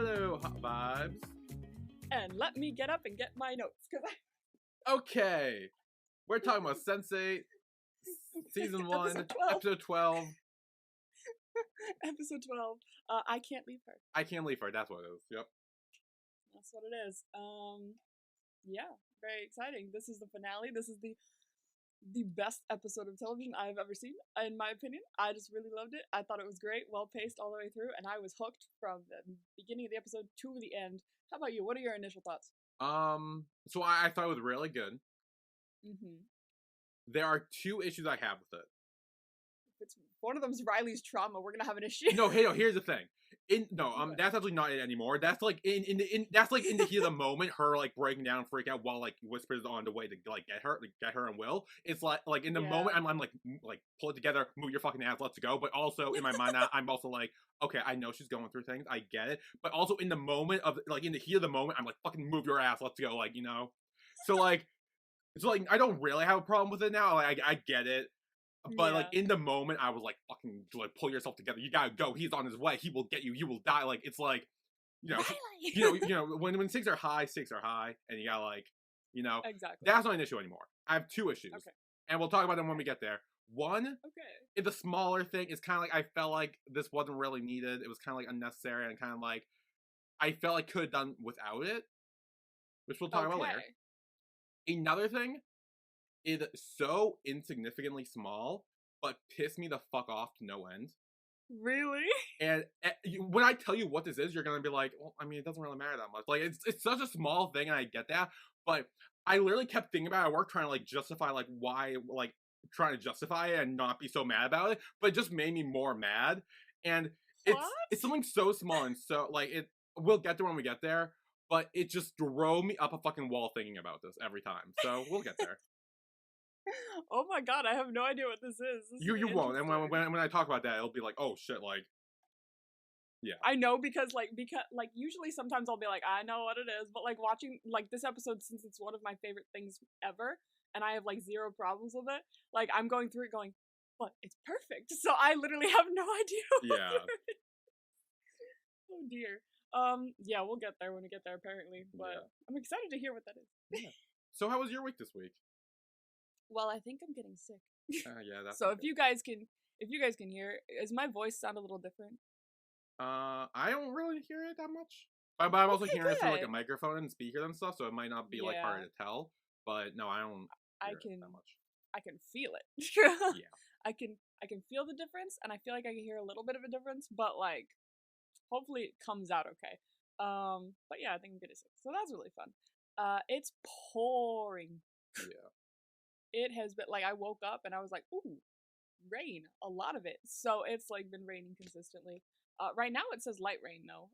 Hello, Hot Vibes. And let me get up and get my notes, because Okay, we're talking about Sense8, Season 1, Episode 12. Episode 12. I Can't Leave Her. I Can't Leave Her, that's what it is. Yep. That's what it is. Yeah, very exciting. This is the finale. This is the best episode of television I've ever seen, in my opinion. I just really loved it. I thought it was great, well paced all the way through, and I was hooked from the beginning of the episode to the end. How about you? What are your initial thoughts? So I thought it was really good. Mm-hmm. There are two issues I have with it. If it's one of them's Riley's trauma, we're gonna have an issue. No, here's the thing. That's actually not it anymore. That's like in the heat of the moment, her like breaking down, freak out while like Whisper's on the way to like get her and Will. It's like in the moment I'm like pull it together, move your fucking ass, let's go. But also in my mind I'm also like, okay, I know she's going through things, I get it. But also in the moment of like in the heat of the moment, I'm like, fucking move your ass, let's go, like, you know. So like I don't really have a problem with it now. Like I get it. But like in the moment, I was like, "Fucking, like pull yourself together. You gotta go. He's on his way. He will get you. You will die." Like it's like, you know, when stakes are high, and you gotta like, you know, exactly. That's not an issue anymore. I have two issues, and we'll talk about them when we get there. One, is the smaller thing. Is kind of like I felt like this wasn't really needed. It was kind of like unnecessary, and kind of like I felt like could have done without it, which we'll talk about later. Another thing is so insignificantly small, but pissed me the fuck off to no end. Really? And when I tell you what this is, you're gonna be like, well, I mean, it doesn't really matter that much. Like, it's such a small thing, and I get that, but I literally kept thinking about it at work, trying to like justify like why, like trying to justify it and not be so mad about it, but it just made me more mad. And it's something so small and so like we'll get there when we get there, but it just drove me up a fucking wall thinking about this every time. So we'll get there. Oh my god, I have no idea what this is. You won't, and when I talk about that, it'll be like, oh shit, like, yeah. I know because usually sometimes I'll be like, I know what it is, but like watching like this episode, since it's one of my favorite things ever, and I have like zero problems with it, like I'm going through it going, but it's perfect. So I literally have no idea. Yeah. Oh dear. Yeah, we'll get there when we get there apparently, but I'm excited to hear what that is. Yeah. So how was your week this week? Well, I think I'm getting sick. Yeah, that's so if you guys can hear, does my voice sound a little different? I don't really hear it that much. But I'm also hearing it through like a microphone and speakers and stuff, so it might not be like hard to tell. But no, I don't hear it that much. I can feel it. Yeah. I can feel the difference, and I feel like I can hear a little bit of a difference, but like hopefully it comes out okay. But yeah, I think I'm getting sick. So that's really fun. It's pouring. Yeah. It has been, like, I woke up and I was like, ooh, rain, a lot of it. So it's, like, been raining consistently. Right now it says light rain, though.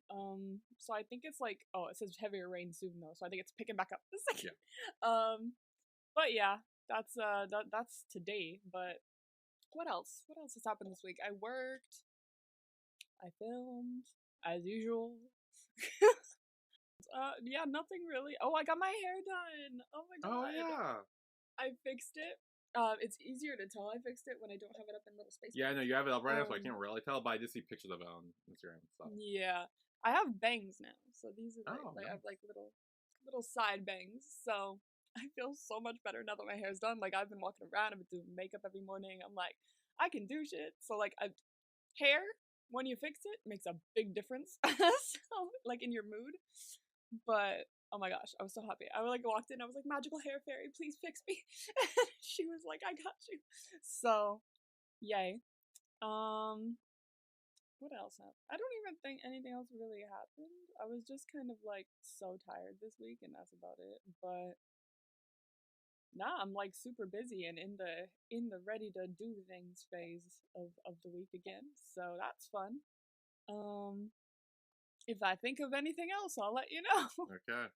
So I think it's, like, it says heavier rain soon, though. So I think it's picking back up this second. Yeah. But yeah, that's today. But what else? What else has happened this week? I worked. I filmed, as usual. Yeah, nothing really. Oh, I got my hair done. Oh my god. Oh, yeah. I fixed it. It's easier to tell I fixed it when I don't have it up in little spaces. Yeah, I know you have it up right now, so I can't really tell, but I just see pictures of it on Instagram and stuff. Yeah, I have bangs now, so these are nice. I have like little side bangs. So I feel so much better now that my hair's done. Like I've been walking around, I've been doing makeup every morning. I'm like, I can do shit. So like, hair when you fix it makes a big difference. So like in your mood, but. Oh my gosh, I was so happy. I like walked in, I was like, magical hair fairy, please fix me. And she was like, I got you. So, yay. What else happened? I don't even think anything else really happened. I was just kind of like so tired this week, and that's about it. But nah, I'm like super busy and in the ready to do things phase of the week again. So that's fun. If I think of anything else, I'll let you know. Okay.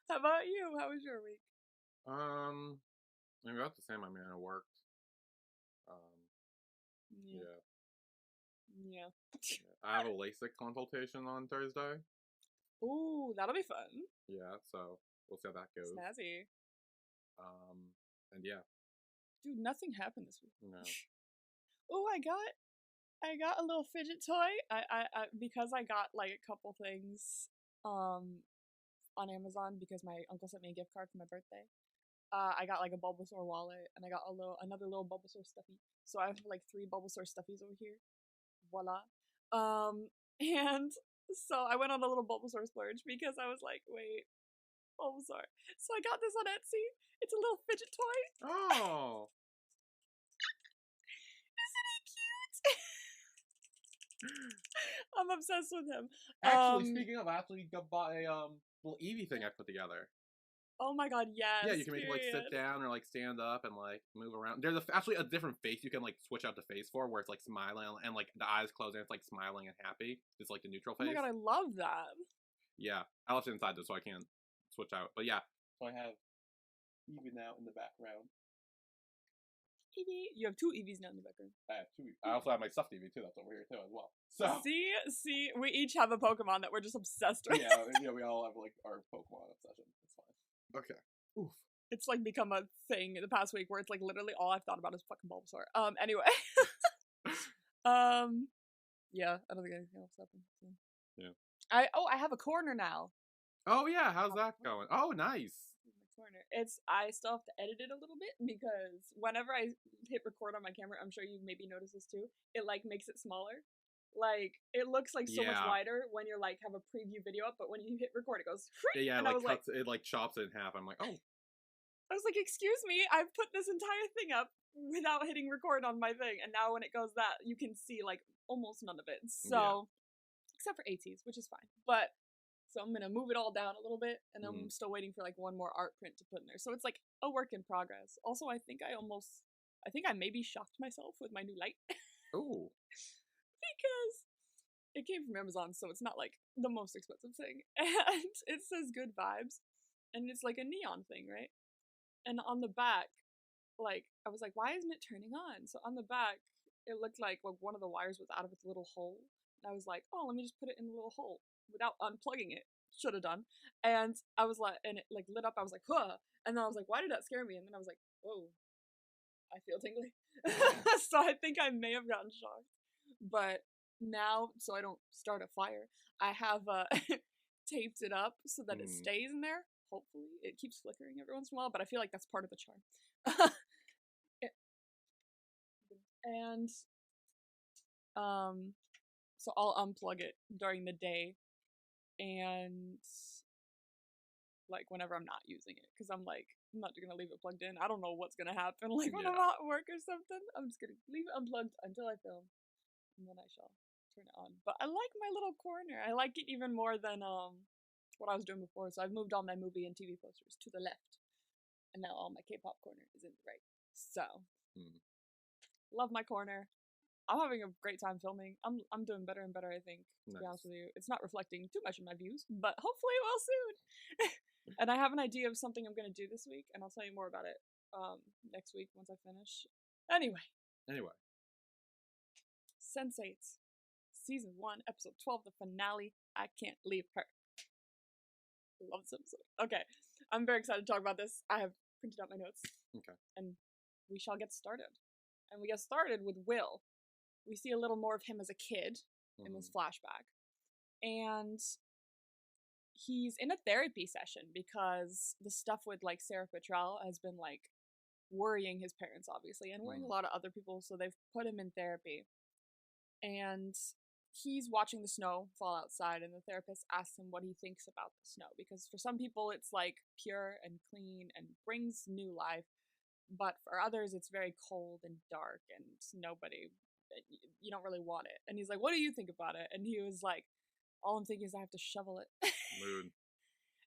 How about you? How was your week? Maybe about the same. I mean, I worked. Yeah. I have a LASIK consultation on Thursday. Ooh, that'll be fun. Yeah, so we'll see how that goes. Snazzy. And yeah. Dude, nothing happened this week. No. Oh, I got I got a little fidget toy. I because I got like a couple things on Amazon because my uncle sent me a gift card for my birthday. I got like a Bulbasaur wallet and I got another little Bulbasaur stuffy. So I have like 3 Bulbasaur stuffies over here. Voila. And so I went on a little Bulbasaur splurge because I was like, wait, Bulbasaur. So I got this on Etsy. It's a little fidget toy. Oh. Isn't he cute? I'm obsessed with him. Actually, speaking of, I actually bought a little Eevee thing I put together. Oh my god, yes. Yeah, you can make it like sit down or like stand up and like move around. There's actually a different face you can like switch out the face for, where it's like smiling and like the eyes closed and it's like smiling and happy. It's like the neutral face. Oh my god, I love that. Yeah, I left it inside though, so I can't switch out. But yeah, so I have Eevee now in the background. Eevee. You have 2 Eevees now in the background. I have 2 Eevees. I also have my stuffed Eevee too. That's over here too as well. So see, we each have a Pokemon that we're just obsessed with. yeah, we all have like our Pokemon obsession. It's fine. Okay. Oof. It's like become a thing in the past week where it's like literally all I've thought about is fucking Bulbasaur. Anyway. Yeah, I don't think anything else happened. So. Yeah. I have a corner now. Oh yeah, how's that going? Oh, nice. Corner. I still have to edit it a little bit because whenever I hit record on my camera, I'm sure you maybe noticed this too, it like makes it smaller. Like it looks like so much wider when you're like have a preview video up, but when you hit record it goes yeah, and it like cuts it like chops it in half. I'm like, oh. I was like, excuse me, I've put this entire thing up without hitting record on my thing, and now when it goes that, you can see like almost none of it. So except for ATs, which is fine. But so I'm gonna move it all down a little bit, and then I'm still waiting for like one more art print to put in there. So it's like a work in progress. Also, I think I maybe shocked myself with my new light. Oh. Because it came from Amazon, so it's not like the most expensive thing. And it says good vibes. And it's like a neon thing, right? And on the back, like, I was like, why isn't it turning on? So on the back, it looked like one of the wires was out of its little hole. And I was like, oh, let me just put it in the little hole without unplugging it. Should have done. And I was like, and it like lit up. I was like, huh. And then I was like, why did that scare me? And then I was like, whoa, I feel tingly. So I think I may have gotten shocked. But now, so I don't start a fire, I have taped it up so that it stays in there. Hopefully, it keeps flickering every once in a while, but I feel like that's part of the charm. And so I'll unplug it during the day, and like whenever I'm not using it, because I'm like, I'm not gonna leave it plugged in. I don't know what's gonna happen. Like when I'm at work or something, I'm just gonna leave it unplugged until I film, and then I shall turn it on. But I like my little corner. I like it even more than what I was doing before. So I've moved all my movie and TV posters to the left, and now all my K-pop corner is in the right. So love my corner. I'm having a great time filming. I'm doing better and better, I think, to be honest with you. It's not reflecting too much in my views, but hopefully it will soon. And I have an idea of something I'm going to do this week, and I'll tell you more about it next week once I finish. Anyway. Sense8, Season 1, Episode 12, the finale, I Can't Leave Her. Love this episode. Okay, I'm very excited to talk about this. I have printed out my notes. Okay. And we shall get started. And we get started with Will. We see a little more of him as a kid in this flashback. And he's in a therapy session because the stuff with like Sarah Petrel has been like worrying his parents, obviously, and worrying a lot of other people, so they've put him in therapy. And he's watching the snow fall outside, and the therapist asks him what he thinks about the snow, because for some people it's like pure and clean and brings new life, but for others it's very cold and dark and you don't really want it. And he's like, what do you think about it? And he was like, all I'm thinking is I have to shovel it. Mood.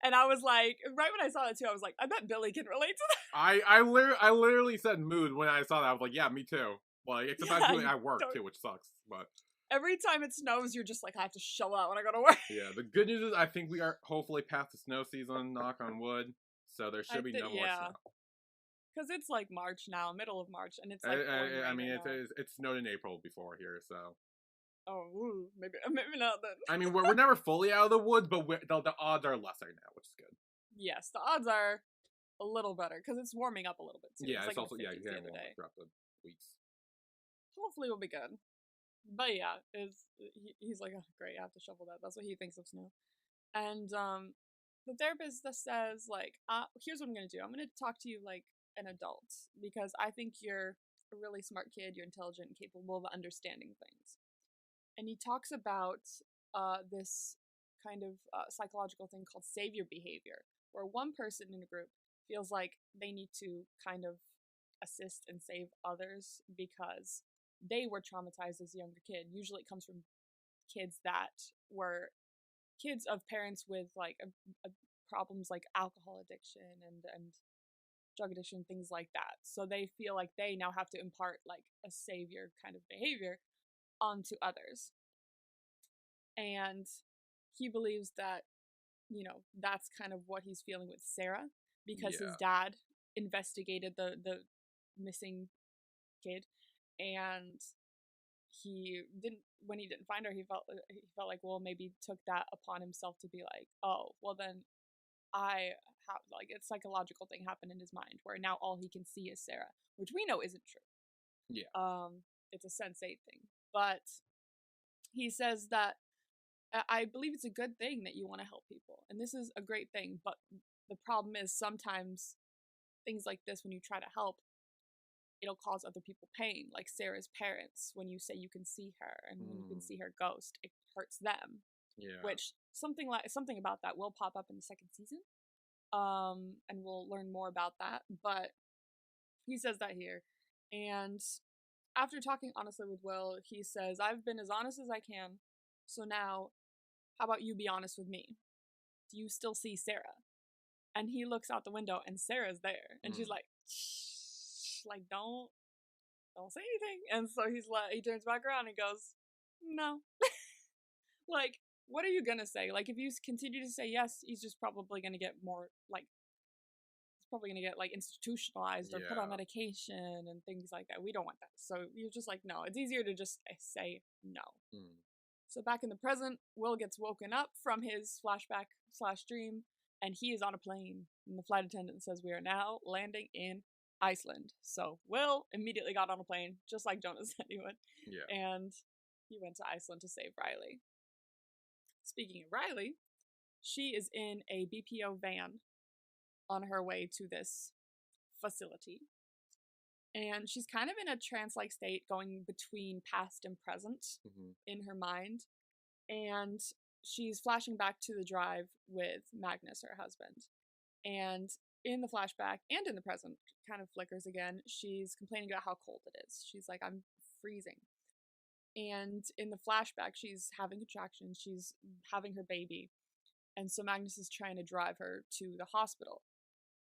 And I was like, right when I saw that too, I was like, I bet Billy can relate to that. I literally said mood when I saw that. I was like, yeah, me too. Like, except I'm doing it at work too, which sucks. But every time it snows, you're just like, I have to shovel out when I go to work. Yeah, the good news is I think we are hopefully past the snow season, knock on wood. So there should be no more snow. Because it's like March now, middle of March, and it's like. I mean, it snowed in April before here, so. Oh, maybe not then. I mean, we're never fully out of the woods, but the odds are lesser now, which is good. Yes, the odds are a little better because it's warming up a little bit too. Yeah, it's like also warm throughout the weeks. Hopefully, we'll be good. But yeah, he's like, oh, great, I have to shovel that. That's what he thinks of snow. And the therapist that says like, here's what I'm gonna do. I'm gonna talk to you like an adult because I think you're a really smart kid. You're intelligent and capable of understanding things. And he talks about this kind of psychological thing called savior behavior, where one person in a group feels like they need to kind of assist and save others because they were traumatized as a younger kid. Usually it comes from kids that were kids of parents with like a problems like alcohol addiction and drug addiction, things like that. So they feel like they now have to impart like a savior kind of behavior onto others. And he believes that, that's kind of what he's feeling with Sarah because his dad investigated the missing kid, and he didn't find her, he felt like, well, maybe took that upon himself to be like, oh, well then I have like a psychological thing happened in his mind where now all he can see is Sarah, which we know isn't true. It's a sensate thing, but he says that I believe it's a good thing that you want to help people, and this is a great thing, but the problem is sometimes things like this, when you try to help, it'll cause other people pain, like Sarah's parents. When you say you can see her and when you can see her ghost, it hurts them. Which something about that will pop up in the second season, and we'll learn more about that. But he says that here, and after talking honestly with Will, he says, "I've been as honest as I can, so now, how about you be honest with me? Do you still see Sarah?" And he looks out the window, and Sarah's there, and she's like, shh, like don't say anything. And so he turns back around and goes, "No." Like, what are you gonna say? Like, if you continue to say yes, he's just probably gonna get more like he's probably gonna get like institutionalized or put on medication and things like that. We don't want that. So you're just like, no. It's easier to just say no. So back in the present, Will gets woken up from his flashback/dream, and he is on a plane. And the flight attendant says, "We are now landing in Iceland." So Will immediately got on a plane, just like Jonah said he would. And he went to Iceland to save Riley. Speaking of Riley, she is in a BPO van on her way to this facility. And she's kind of in a trance-like state going between past and present in her mind. And she's flashing back to the drive with Magnus, her husband. And in the flashback and in the present, kind of flickers again, she's complaining about how cold it is. She's like, I'm freezing. And in the flashback, she's having contractions, she's having her baby. And so Magnus is trying to drive her to the hospital.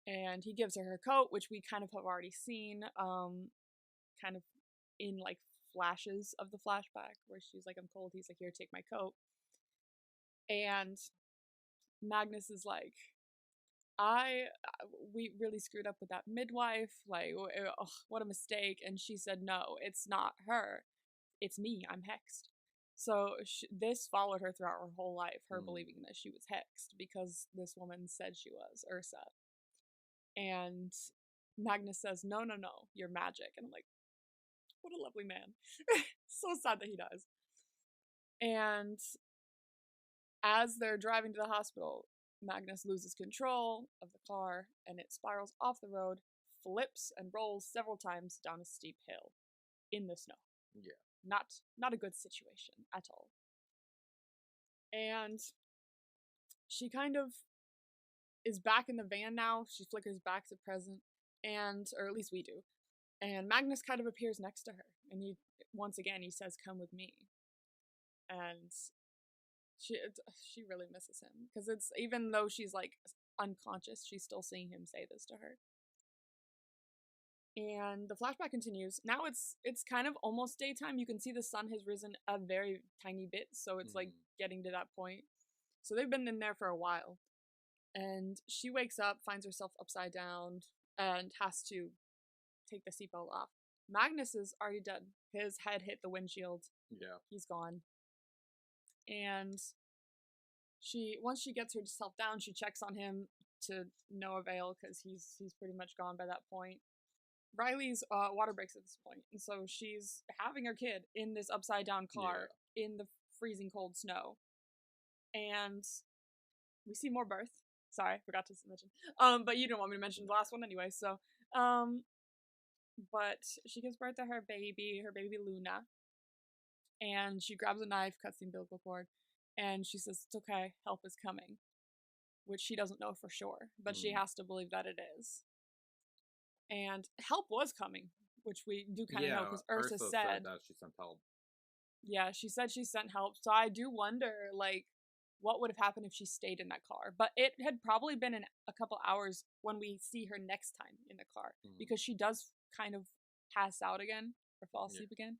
And he gives her coat, which we kind of have already seen, kind of in like flashes of the flashback, where she's like, I'm cold. He's like, here, take my coat. And Magnus is like, we really screwed up with that midwife. Like, oh, what a mistake. And she said, no, it's not her. It's me. I'm hexed. So this followed her throughout her whole life, her believing that she was hexed because this woman said she was, Ursa. And Magnus says, no, you're magic. And I'm like, what a lovely man. So sad that he dies. And as they're driving to the hospital, Magnus loses control of the car and it spirals off the road, flips and rolls several times down a steep hill in the snow. Not a good situation at all. And she kind of is back in the van now. She flickers back to present, or at least we do. And Magnus kind of appears next to her, and once again he says, "Come with me." And she really misses him because it's, even though she's like unconscious, she's still seeing him say this to her. And the flashback continues. Now it's kind of almost daytime. You can see the sun has risen a very tiny bit, so it's like getting to that point. So they've been in there for a while. And she wakes up, finds herself upside down, and has to take the seatbelt off. Magnus is already dead. His head hit the windshield. He's gone. And once she gets herself down, she checks on him to no avail because he's pretty much gone by that point. Riley's water breaks at this point, and so she's having her kid in this upside down car in the freezing cold snow, and we see more birth. Sorry, forgot to mention. But you didn't want me to mention the last one anyway, so but she gives birth to her baby Luna, and she grabs a knife, cuts the umbilical cord, and she says, "It's okay, help is coming," which she doesn't know for sure, but she has to believe that it is. And help was coming, which we do kind of know because Ursa said that she sent help. Yeah, she said she sent help. So I do wonder, like, what would have happened if she stayed in that car. But it had probably been in a couple hours when we see her next time in the car, because she does kind of pass out again or fall asleep again,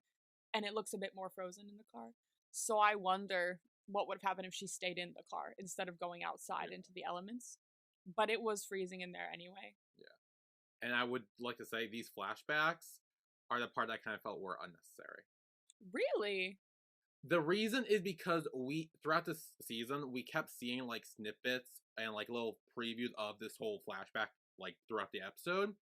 and it looks a bit more frozen in the car. So I wonder what would have happened if she stayed in the car instead of going outside into the elements. But it was freezing in there anyway. Yeah. And I would like to say these flashbacks are the part that I kind of felt were unnecessary. Really? The reason is because throughout this season, we kept seeing like snippets and like little previews of this whole flashback like throughout the episode,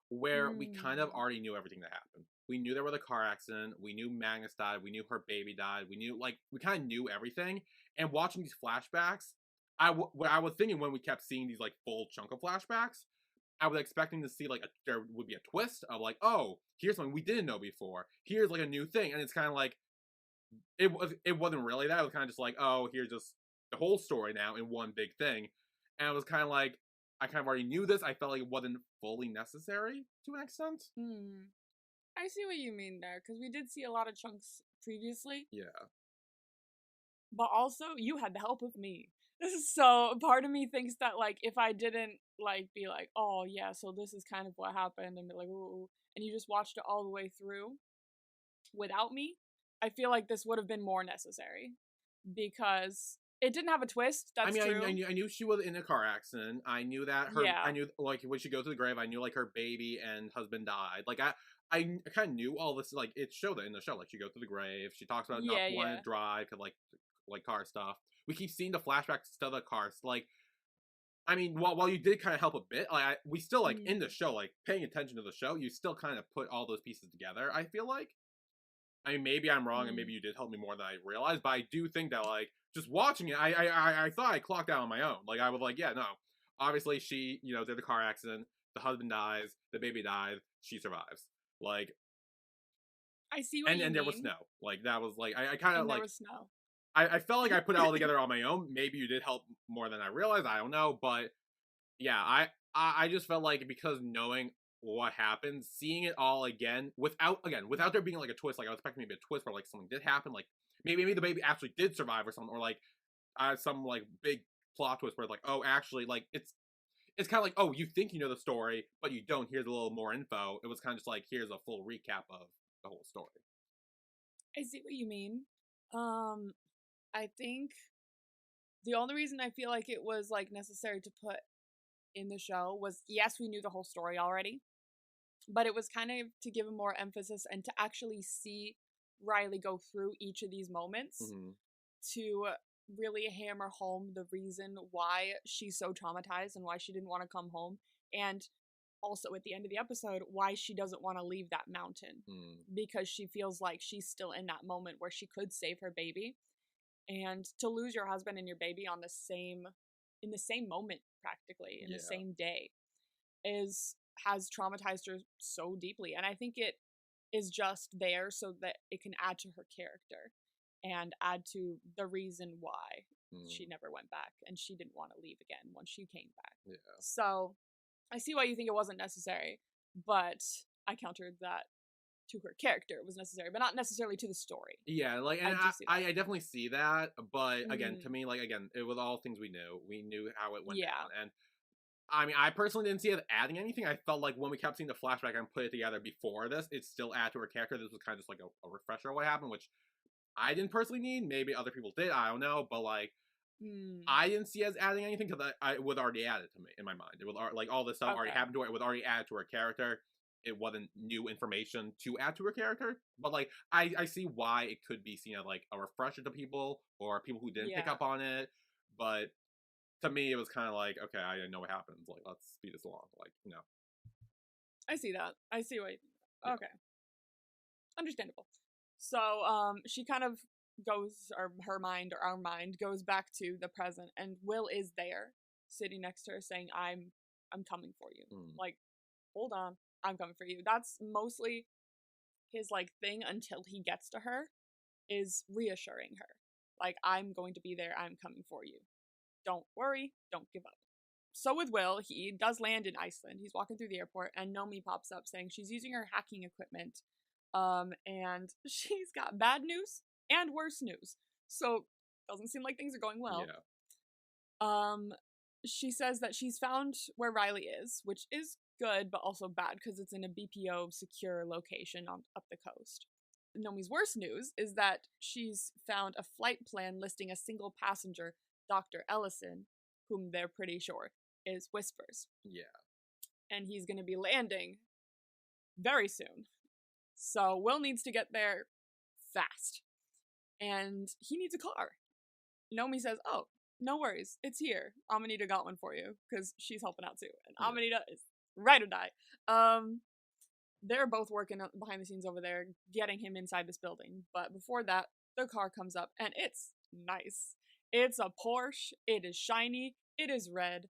where we kind of already knew everything that happened. We knew there was a car accident. We knew Magnus died. We knew her baby died. We knew, like, we kind of knew everything. And watching these flashbacks, I was thinking when we kept seeing these like full chunk of flashbacks, I was expecting to see like there would be a twist of like, oh, here's something we didn't know before. Here's like a new thing, and it's kind of like it wasn't really that. It was kind of just like, oh, here's just the whole story now in one big thing, and it was kind of like I kind of already knew this. I felt like it wasn't fully necessary to an extent. I see what you mean there, because we did see a lot of chunks previously. Yeah. But also, you had the help of me. So part of me thinks that, like, if I didn't, like, be like, oh, yeah, so this is kind of what happened, and be like, ooh, and you just watched it all the way through without me, I feel like this would have been more necessary. Because it didn't have a twist, that's true. I knew she was in a car accident. I knew that I knew, like, when she goes to the grave, I knew, like, her baby and husband died. Like, I kind of knew all this, like, it showed it in the show. Like, she goes to the grave, she talks about not wanting to drive, cause, like car stuff. We keep seeing the flashbacks to the cars. Like, I mean, while you did kind of help a bit, like, we still, like, in the show, like, paying attention to the show, you still kind of put all those pieces together, I feel like. I mean, maybe I'm wrong, and maybe you did help me more than I realized, but I do think that, like, just watching it, I thought I clocked out on my own. Like, I was like, yeah, no. Obviously, she, you know, did the car accident, the husband dies, the baby dies, she survives. Like, I see what you mean. And there was snow. Like, that was, like, I kind of, like... there was snow. I felt like I put it all together on my own. Maybe you did help more than I realized, I don't know, but, yeah, I just felt like, because knowing what happened, seeing it all again, without there being like a twist, like I was expecting maybe a twist where like something did happen, like maybe the baby actually did survive or something, or like some like big plot twist where it's like, oh, actually, like it's kind of like, oh, you think you know the story, but you don't. Here's a little more info. It was kind of just like, here's a full recap of the whole story. I see what you mean. I think the only reason I feel like it was like necessary to put in the show was, yes, we knew the whole story already, but it was kind of to give him more emphasis and to actually see Riley go through each of these moments to really hammer home the reason why she's so traumatized and why she didn't want to come home, and also at the end of the episode why she doesn't want to leave that mountain, because she feels like she's still in that moment where she could save her baby, and to lose your husband and your baby in the same moment, practically in the same day, has traumatized her so deeply. And I think it is just there so that it can add to her character and add to the reason why she never went back and she didn't want to leave again once she came back. So I see why you think it wasn't necessary, but I countered that to her character it was necessary, but not necessarily to the story. Yeah, like, and I definitely see that, but again, to me, like, again, it was all things we knew. We knew how it went down, and I mean, I personally didn't see it adding anything. I felt like when we kept seeing the flashback and put it together before this, it still added to her character. This was kind of just like a refresher of what happened, which I didn't personally need. Maybe other people did, I don't know, but like, I didn't see as adding anything because it was already added to me in my mind. It was like all this stuff already happened to her. It was already added to her character. It wasn't new information to add to her character, but like I see why it could be seen as like a refresher to people or people who didn't pick up on it. But to me, it was kind of like, okay, I didn't know what happens. Like, let's speed this along. Like, you know. I see that. I see what you think. Yeah. Okay. Understandable. So, she kind of goes, or her mind, or our mind, goes back to the present, and Will is there, sitting next to her, saying, I'm coming for you. Like, hold on, I'm coming for you. That's mostly his, like, thing until he gets to her, is reassuring her. Like, I'm going to be there, I'm coming for you. Don't worry, don't give up. So with Will, he does land in Iceland. He's walking through the airport, and Nomi pops up saying she's using her hacking equipment, and she's got bad news and worse news. So doesn't seem like things are going well. Yeah. She says that she's found where Riley is, which is good, but also bad because it's in a BPO secure location up the coast. Nomi's worst news is that she's found a flight plan listing a single passenger, Dr. Ellison, whom they're pretty sure is Whispers. Yeah. And he's going to be landing very soon. So Will needs to get there fast. And he needs a car. Nomi says, oh, no worries. It's here. Amanita got one for you because she's helping out too. And Amanita is ride or die. They're both working behind the scenes over there, getting him inside this building. But before that, the car comes up and it's nice. It's a Porsche. It is shiny. It is red.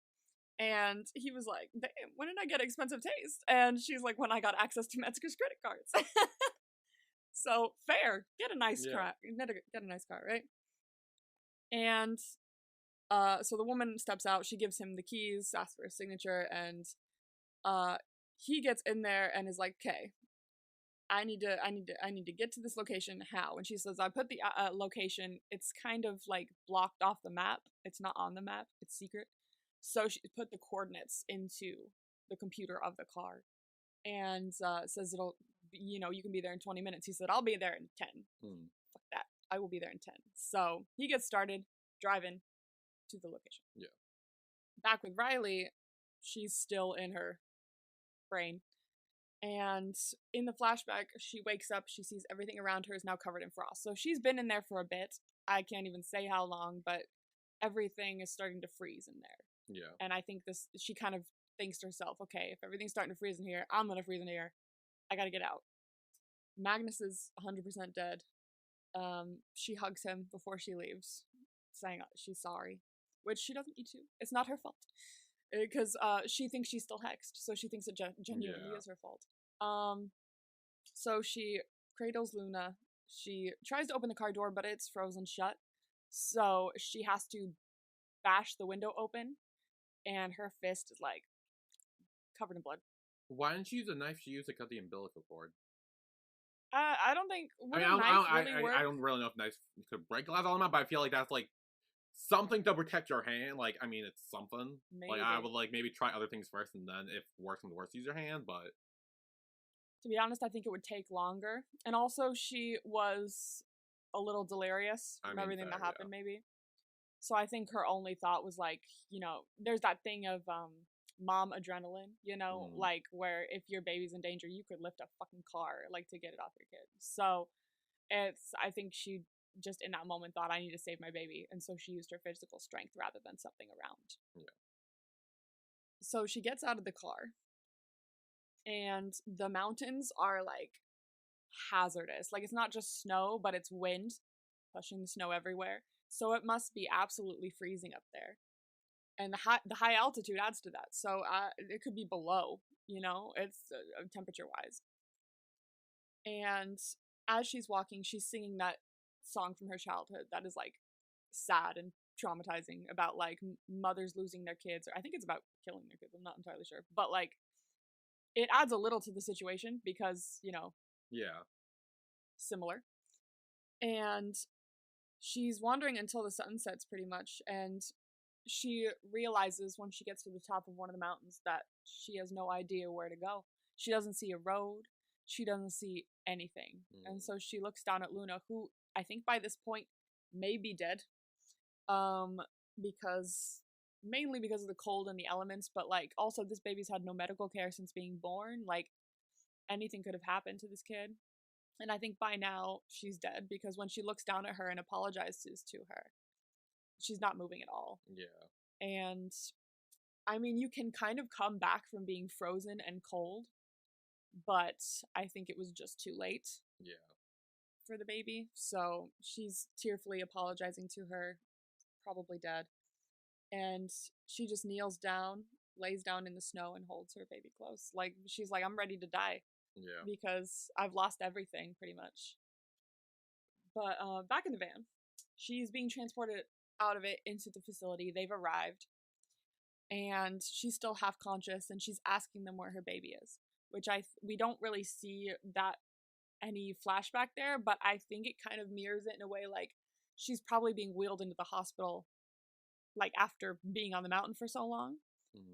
And he was like, damn, when did I get expensive taste? And she's like, when I got access to Metzger's credit cards. So fair. Get a nice car. Get a nice car, right? And so the woman steps out. She gives him the keys, asks for his signature, and he gets in there and is like, okay, I need to get to this location. How? And she says, I put the location. It's kind of like blocked off the map. It's not on the map. It's secret. So she put the coordinates into the computer of the car, and says it'll, you can be there in 20 minutes. He said, I'll be there in 10. Fuck that. I will be there in 10. So he gets started driving to the location. Yeah. Back with Riley, she's still in her brain. And in the flashback, she wakes up, she sees everything around her is now covered in frost. So she's been in there for a bit. I can't even say how long, but everything is starting to freeze in there. Yeah. And I think she kind of thinks to herself, okay, if everything's starting to freeze in here, I'm gonna freeze in here. I gotta get out. Magnus is 100% dead. She hugs him before she leaves, saying she's sorry, which she doesn't need to. It's not her fault. Because she thinks she's still hexed, so she thinks it genuinely is her fault. So she cradles Luna. She tries to open the car door, but it's frozen shut. So she has to bash the window open, and her fist is like covered in blood. Why didn't she use a knife she used to cut the umbilical cord? I don't think. I don't really know if knives could break glass all them, but I feel like that's like something to protect your hand. Like, I mean, it's something. Maybe. Like, I would like maybe try other things first, and then if worse comes to worse, use your hand. But to be honest, I think it would take longer. And also, she was a little delirious from everything that happened. Maybe. So I think her only thought was like, there's that thing of mom adrenaline, like where if your baby's in danger, you could lift a fucking car like to get it off your kid. So I think she just in that moment thought, I need to save my baby, and so she used her physical strength rather than something around. Yeah. So she gets out of the car, and the mountains are like hazardous. Like, it's not just snow, but it's wind pushing the snow everywhere. So it must be absolutely freezing up there. And the high altitude adds to that. So it could be below, it's temperature-wise. And as she's walking, she's singing that song from her childhood that is, like, sad and traumatizing about, like, mothers losing their kids. Or I think it's about killing their kids. I'm not entirely sure. But, like, it adds a little to the situation because, yeah, similar. And she's wandering until the sun sets pretty much, and she realizes when she gets to the top of one of the mountains that she has no idea where to go. She doesn't see a road. She doesn't see anything. And so she looks down at Luna, who I think by this point may be dead. Mainly because of the cold and the elements, but like also this baby's had no medical care since being born. Like, anything could have happened to this kid. And I think by now she's dead, because when she looks down at her and apologizes to her, she's not moving at all. Yeah. And I mean, you can kind of come back from being frozen and cold but I think it was just too late. Yeah. For the baby, so she's tearfully apologizing to her, probably dead, and she just kneels down, lays down in the snow, and holds her baby close. Like, she's like, I'm ready to die. Yeah. Because I've lost everything, pretty much. But back in the van, she's being transported out of it into the facility. They've arrived, and she's still half conscious, and she's asking them where her baby is, which we don't really see that any flashback there, but I think it kind of mirrors it in a way like she's probably being wheeled into the hospital like after being on the mountain for so long,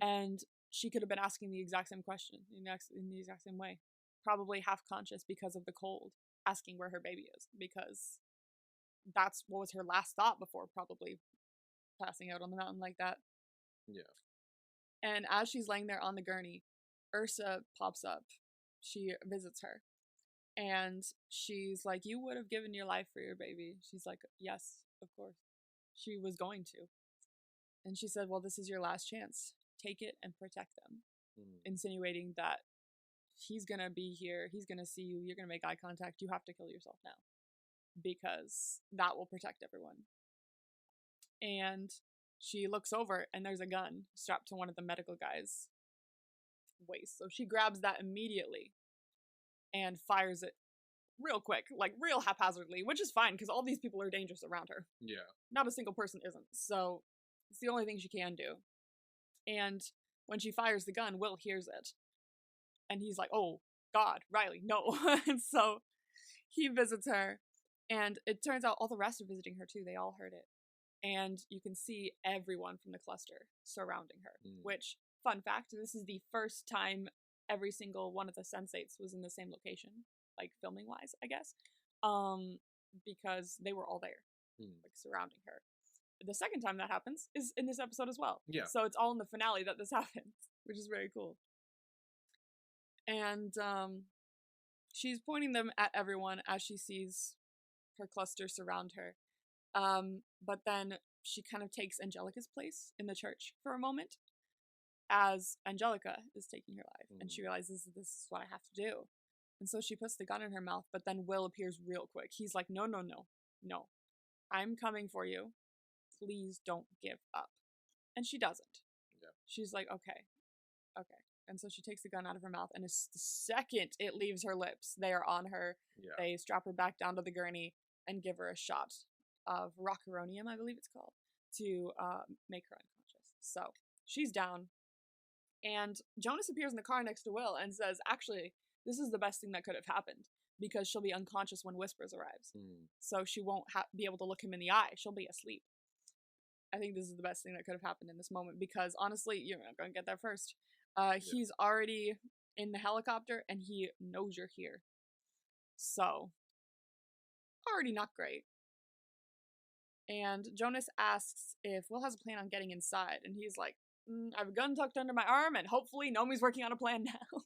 and she could have been asking the exact same question in the exact same way, probably half conscious because of the cold, asking where her baby is, because that's what was her last thought before probably passing out on the mountain like that. Yeah. And as she's laying there on the gurney, Ursa pops up. She visits her. And she's like, you would have given your life for your baby. She's like, yes, of course. She was going to. And she said, well, this is your last chance. Take it and protect them. Insinuating that he's going to be here. He's going to see you. You're going to make eye contact. You have to kill yourself now. Because that will protect everyone. And she looks over and there's a gun strapped to one of the medical guys' waist. So she grabs that immediately and fires it real quick, like real haphazardly, which is fine because all these people are dangerous around her. Yeah. Not a single person isn't. So it's the only thing she can do. And when she fires the gun, Will hears it. And he's like, oh, God, Riley, no. And so he visits her. And it turns out all the rest are visiting her too. They all heard it. And you can see everyone from the cluster surrounding her, which, fun fact, this is the first time every single one of the sensates was in the same location, like filming wise, I guess, because they were all there, like surrounding her. The second time that happens is in this episode as well. Yeah. So it's all in the finale that this happens, which is very cool. And she's pointing them at everyone as she sees her cluster surround her. But then she kind of takes Angelica's place in the church for a moment, as Angelica is taking her life, and she realizes that this is what I have to do. And so she puts the gun in her mouth, but then Will appears real quick. He's like, no, I'm coming for you. Please don't give up. And she doesn't. Yeah. She's like, okay. And so she takes the gun out of her mouth, and the second it leaves her lips, they are on her. Yeah. They strap her back down to the gurney and give her a shot of rocuronium, I believe it's called, to make her unconscious. So she's down. And Jonas appears in the car next to Will and says, actually, this is the best thing that could have happened, because she'll be unconscious when Whispers arrives. So she won't be able to look him in the eye. She'll be asleep. I think this is the best thing that could have happened in this moment, because honestly, you're not going to get there first. He's already in the helicopter and he knows you're here. So, already not great. And Jonas asks if Will has a plan on getting inside, and he's like, I have a gun tucked under my arm, and hopefully Nomi's working on a plan now.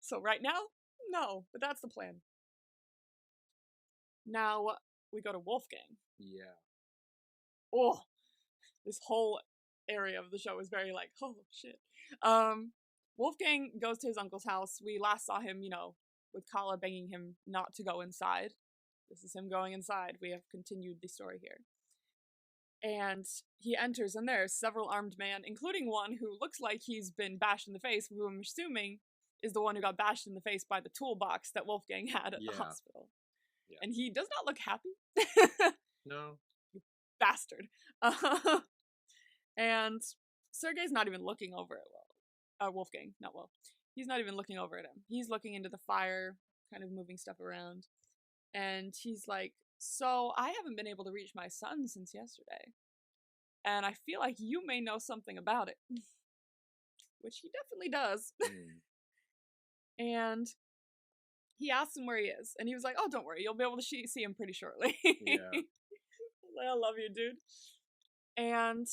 So right now, no, but that's the plan. Now, we go to Wolfgang. Yeah. Oh, this whole area of the show is very like, oh, shit. Wolfgang goes to his uncle's house. We last saw him, with Kala begging him not to go inside. This is him going inside. We have continued the story here. And he enters, and there's several armed men, including one who looks like he's been bashed in the face, who I'm assuming is the one who got bashed in the face by the toolbox that Wolfgang had at the hospital. Yeah. And he does not look happy. No. You bastard. And Sergei's not even looking over at Wolfgang, not Will. He's not even looking over at him. He's looking into the fire, kind of moving stuff around. And he's like, so I haven't been able to reach my son since yesterday. And I feel like you may know something about it. Which he definitely does. And he asks him where he is. And he was like, oh, don't worry. You'll be able to see him pretty shortly. Yeah. I love you, dude. And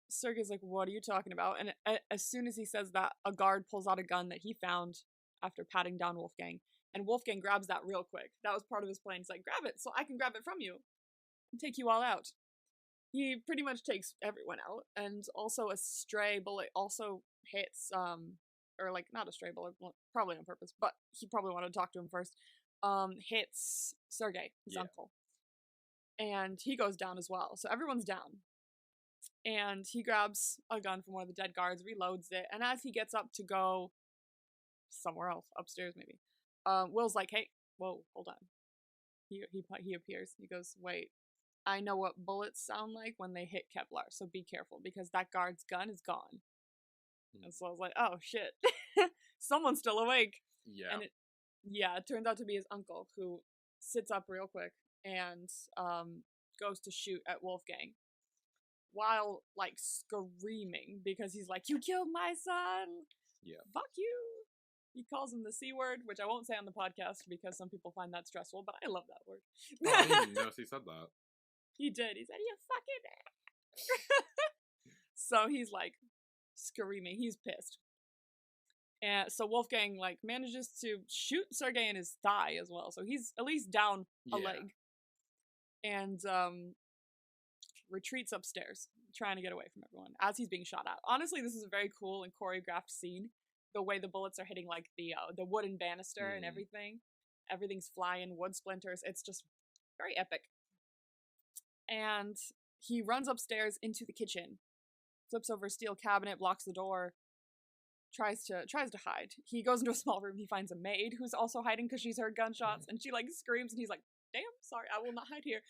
Sergei's like, what are you talking about? And as soon as he says that, a guard pulls out a gun that he found after patting down Wolfgang. And Wolfgang grabs that real quick. That was part of his plan. He's like, grab it so I can grab it from you and take you all out. He pretty much takes everyone out. And also a stray bullet also hits or like not a stray bullet, probably on purpose, but he probably wanted to talk to him first, hits Sergei, his uncle. And he goes down as well. So everyone's down. And he grabs a gun from one of the dead guards, reloads it, and as he gets up to go somewhere else, upstairs maybe, Will's like, hey, whoa, hold on. He appears. He goes, wait, I know what bullets sound like when they hit Kevlar, so be careful, because that guard's gun is gone. And so I was like, oh, shit. Someone's still awake. Yeah. And it turns out to be his uncle, who sits up real quick and goes to shoot at Wolfgang while, like, screaming because he's like, you killed my son! Yeah. Fuck you! He calls him the C word, which I won't say on the podcast because some people find that stressful, but I love that word. Oh, I didn't notice he said that. He did. He said, you fucking So he's, like, screaming. He's pissed. And so Wolfgang, like, manages to shoot Sergei in his thigh as well. So he's at least down a leg. And retreats upstairs, trying to get away from everyone as he's being shot at. Honestly, this is a very cool and choreographed scene. The way the bullets are hitting, like, the wooden banister and everything. Everything's flying, wood splinters. It's just very epic. And he runs upstairs into the kitchen, flips over a steel cabinet, blocks the door, tries to hide. He goes into a small room. He finds a maid who's also hiding because she's heard gunshots, and she, like, screams, and he's like, damn, sorry, I will not hide here.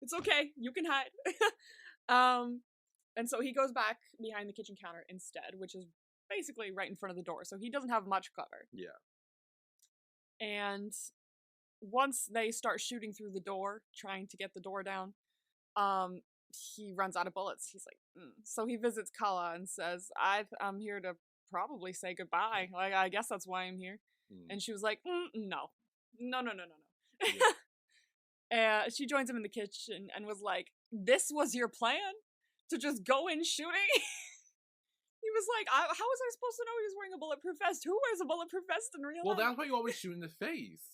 It's okay, you can hide. And so he goes back behind the kitchen counter instead, which is basically right in front of the door, so he doesn't have much cover. Yeah. And once they start shooting through the door, trying to get the door down, he runs out of bullets. He's like, So he visits Kala and says, I'm here to probably say goodbye. Like, I guess that's why I'm here. And she was like, no. Yeah. She joins him in the kitchen and was like, this was your plan? To just go in shooting? He was like, how was I supposed to know he was wearing a bulletproof vest? Who wears a bulletproof vest in real life? Well, that's why you always shoot in the face.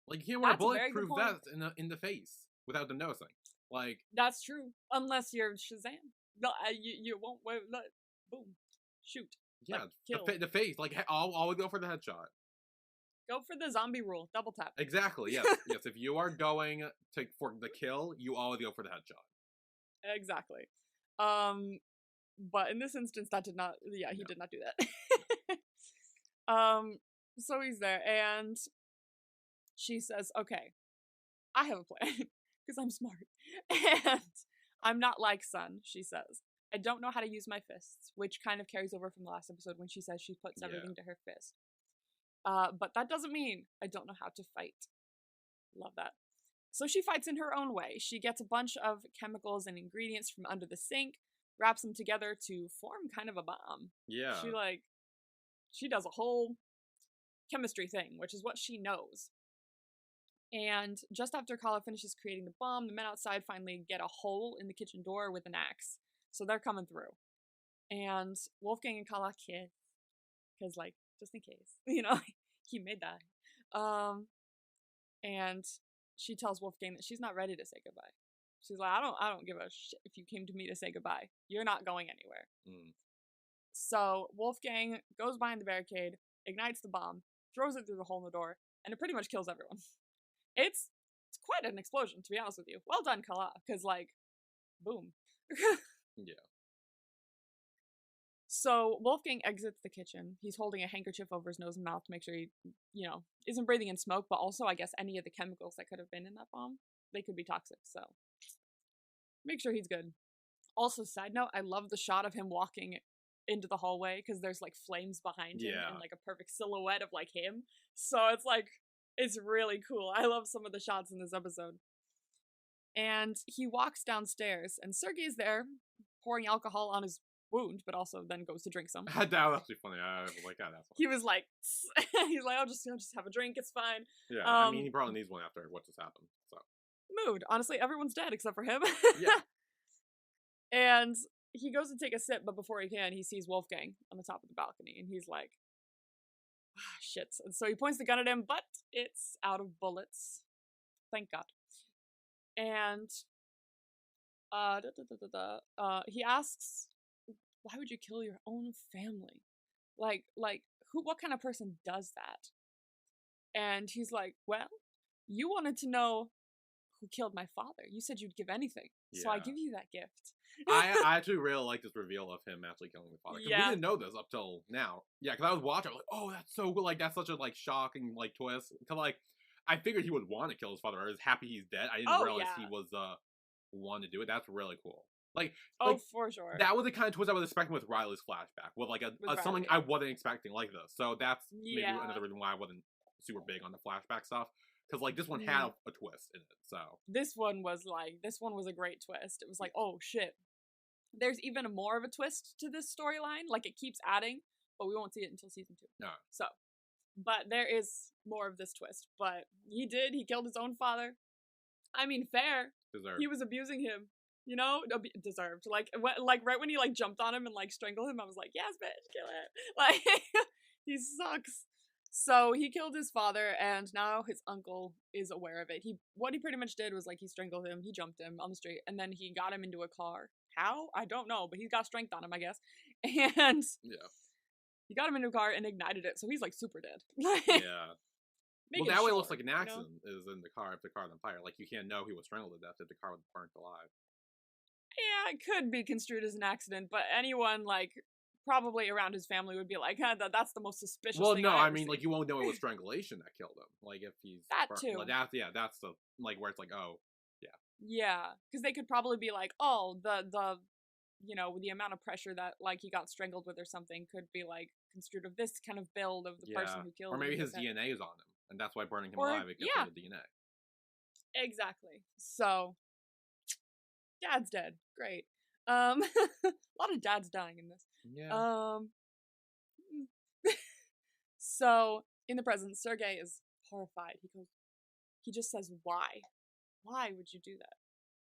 Like, you can't wear a bulletproof vest in the face without them noticing. Like, that's true. Unless you're Shazam. No, you won't wear, boom, shoot. Yeah, like, the face. Like, always go for the headshot. Go for the zombie rule. Double tap. Exactly, yes. Yes, if you are going for the kill, you always go for the headshot. Exactly. But in this instance, that did not, he did not do that. So he's there, and she says, okay, I have a plan, because I'm smart. And I'm not like Sun, she says. I don't know how to use my fists, which kind of carries over from the last episode when she says she puts everything to her fist. But that doesn't mean I don't know how to fight. Love that. So she fights in her own way. She gets a bunch of chemicals and ingredients from under the sink, wraps them together to form kind of a bomb. Yeah. She does a whole chemistry thing, which is what she knows. And just after Kala finishes creating the bomb, the men outside finally get a hole in the kitchen door with an axe. So they're coming through. And Wolfgang and Kala kiss. Because, like, just in case. You know, he may die. And she tells Wolfgang that she's not ready to say goodbye. She's like, I don't give a shit if you came to me to say goodbye. You're not going anywhere. So Wolfgang goes behind the barricade, ignites the bomb, throws it through the hole in the door, and it pretty much kills everyone. It's quite an explosion, to be honest with you. Well done, Kala, because, like, boom. Yeah. So Wolfgang exits the kitchen. He's holding a handkerchief over his nose and mouth to make sure he, isn't breathing in smoke, but also, I guess, any of the chemicals that could have been in that bomb, they could be toxic, so make sure he's good. Also, side note, I love the shot of him walking into the hallway, because there's, like, flames behind him and, like, a perfect silhouette of, like, him. So it's, like, it's really cool. I love some of the shots in this episode. And he walks downstairs, and Sergei's there, pouring alcohol on his wound, but also then goes to drink some. That was actually funny. I was like, that's funny. He was like, he's like, I'll just have a drink, it's fine. Yeah, I mean, he probably needs one after what just happened, so. Mood. Honestly, everyone's dead except for him. Yeah. And he goes to take a sip, but before he can, he sees Wolfgang on the top of the balcony, and he's like, shit. And so he points the gun at him, but it's out of bullets. Thank God. And he asks, why would you kill your own family? Like, what kind of person does that? And he's like, well, you wanted to know who killed my father. You said you'd give anything, so I give you that gift. I actually really like this reveal of him actually killing his father, because we didn't know this up till now. Yeah, because I was watching, I was like, oh, that's so good. Like, that's such a like shocking like twist. Because like, I figured he would want to kill his father. I was happy he's dead. I didn't realize he was one to do it. That's really cool. Like, for sure. That was the kind of twist I was expecting with Riley's flashback, with like something I wasn't expecting like this. So that's maybe another reason why I wasn't super big on the flashback stuff. Because, like, this one had a twist in it, so. This one was a great twist. It was like, oh, shit. There's even more of a twist to this storyline. Like, it keeps adding, but we won't see it until season 2. No. So, but there is more of this twist. But he killed his own father. I mean, fair. Deserved. He was abusing him. You know? Deserved. Like right when he, like, jumped on him and, like, strangled him, I was like, yes, bitch, kill it. Like, he sucks. So he killed his father, and now his uncle is aware of it. What he pretty much did was, like, he strangled him, he jumped him on the street, and then he got him into a car. How? I don't know, but he's got strength on him, I guess. And he got him into a car and ignited it, so he's, like, super dead. Yeah. Well, that way it looks like an accident is in the car if the car's on fire. Like, you can't know he was strangled to death if the car was burnt alive. Yeah, it could be construed as an accident, but anyone, like, probably around his family would be like, that's the most suspicious thing. Well, no, I mean, like, you won't know it was strangulation that killed him. Like, if he's that too. Like, that's the like where it's like, oh, yeah. Yeah, because they could probably be like, oh, the you know, the amount of pressure that, like, he got strangled with or something could be, like, construed of this kind of build of the person who killed him. Or maybe his DNA is on him, and that's why burning him alive, it gets rid of the DNA. Exactly. So, Dad's dead. Great. A lot of dads dying in this. Yeah. So, in the present, Sergei is horrified. He just says, why? Why would you do that?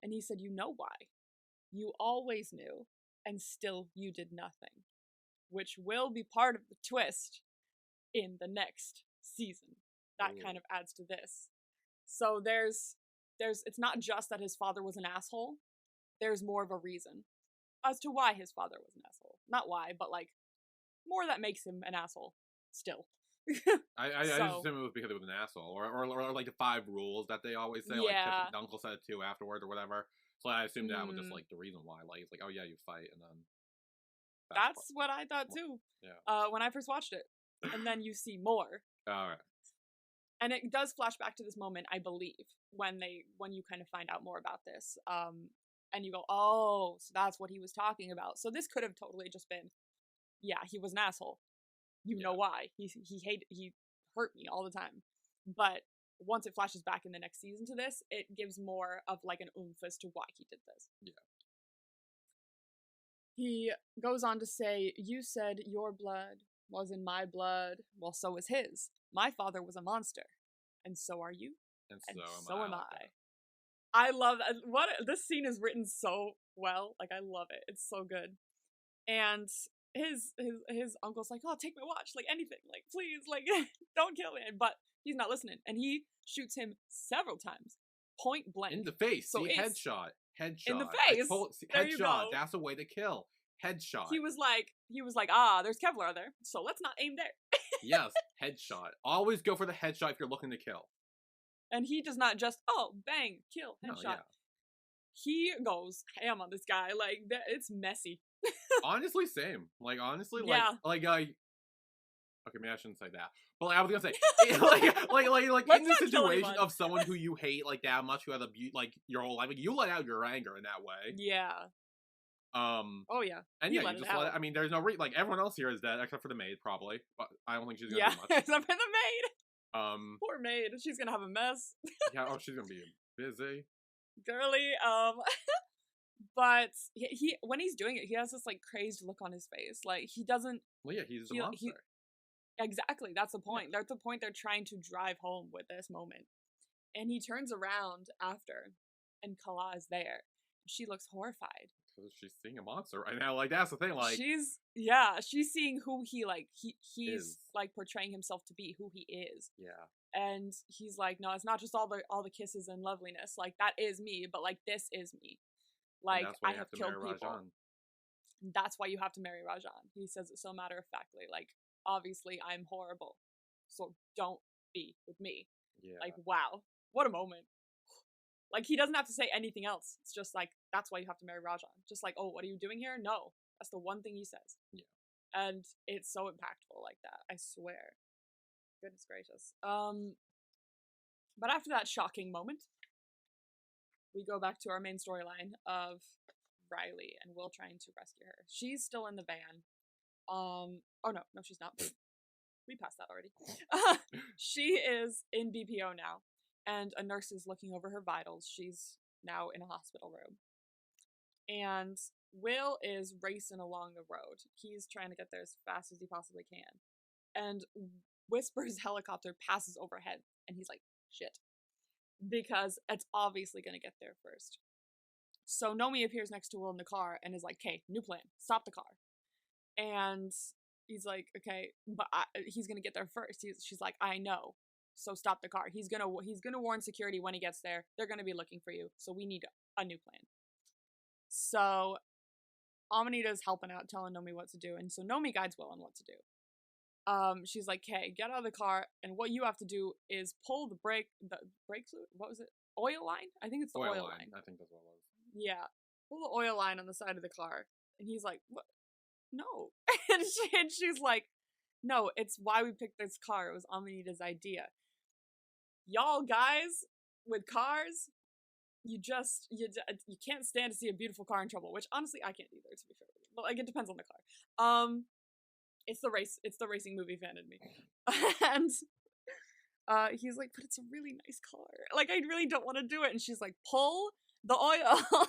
And he said, you know why. You always knew, and still you did nothing. Which will be part of the twist in the next season. That kind of adds to this. So it's not just that his father was an asshole. There's more of a reason as to why his father was an asshole. Not why, but, like, more that makes him an asshole still. I just assume it was because he was an asshole, or like the 5 rules that they always say. Like, the uncle said it too afterwards or whatever. So I assumed that was just like the reason why. Like, it's like, oh yeah, you fight, and then that's what I thought too. Yeah. When I first watched it, and then you see more. All right. And it does flash back to this moment, I believe, when you kind of find out more about this. And you go, oh, so that's what he was talking about. So this could have totally just been, yeah, he was an asshole. You know why. He hurt me all the time. But once it flashes back in the next season to this, it gives more of, like, an oomph as to why he did this. Yeah. He goes on to say, you said your blood was in my blood. Well, so is his. My father was a monster. And so are you. And so am I. I love that. This scene is written so well. Like, I love it. It's so good. And his uncle's like, oh, take my watch, like, anything, like, please, like, don't kill me. But he's not listening, and he shoots him several times, point blank, in the face. So headshot in the face. There headshot. you go. That's a way to kill. Headshot. He was like, there's Kevlar there, so let's not aim there. Yes, headshot. Always go for the headshot if you're looking to kill. And he does not just, oh, bang, kill, headshot. No, yeah. He goes ham on this guy, like, it's messy. Honestly, same. Like, honestly, yeah. Okay, maybe I shouldn't say that. But, like, I was gonna say, like in the situation of someone who you hate, like, that much, who has like your whole life, like, you let out your anger in that way. Yeah. Oh yeah. And yeah, you just let it. I mean, there's no like, everyone else here is dead except for the maid, probably. But I don't think she's gonna do much. Except for the maid. Poor maid. She's gonna have a mess. Yeah. Oh, she's gonna be busy. Girly. But he when he's doing it, he has this, like, crazed look on his face. Like, he doesn't. Well, yeah, he's a monster. Exactly. That's the point. That's the point they're trying to drive home with this moment. And he turns around after, and Kala is there. She looks horrified. Because she's seeing a monster right now. Like, that's the thing. Like, she's seeing who he's like portraying himself to be, who he is. Yeah. And he's like, no, it's not just all the kisses and loveliness. Like, that is me, but, like, this is me. Like, I have killed people. Rajan. That's why you have to marry Rajan. He says it so matter-of-factly. Like, obviously I'm horrible, so don't be with me. Yeah. Like, wow, what a moment. Like, he doesn't have to say anything else. It's just like, that's why you have to marry Rajan. Just like, oh, what are you doing here? No, that's the one thing he says. Yeah. And it's so impactful like that, I swear. Goodness gracious. But after that shocking moment, we go back to our main storyline of Riley and Will trying to rescue her. She's still in the van. Oh no, she's not. We passed that already. She is in BPO now, and a nurse is looking over her vitals. She's now in a hospital room. And Will is racing along the road. He's trying to get there as fast as he possibly can. And Whisper's helicopter passes overhead, and he's like, shit. Because it's obviously going to get there first. So Nomi appears next to Will in the car and is like, okay, new plan. Stop the car. And he's like, okay, but he's going to get there first. She's like, I know. So stop the car. He's gonna warn security when he gets there. They're going to be looking for you. So we need a new plan. So Amanita's helping out, telling Nomi what to do. And so Nomi guides Will on what to do. She's like, hey, get out of the car, and what you have to do is pull the brake fluid? What was it? Oil line? I think it's the oil line. I think that's what it was. Yeah. Pull the oil line on the side of the car. And he's like, what? No. and she's like, no, it's why we picked this car. It was Amanita's idea. Y'all guys with cars, you can't stand to see a beautiful car in trouble, which honestly I can't either, to be fair with you. But like, it depends on the car. It's the racing movie fan in me. And he's like, but it's a really nice car. Like, I really don't want to do it. And she's like, pull the oil.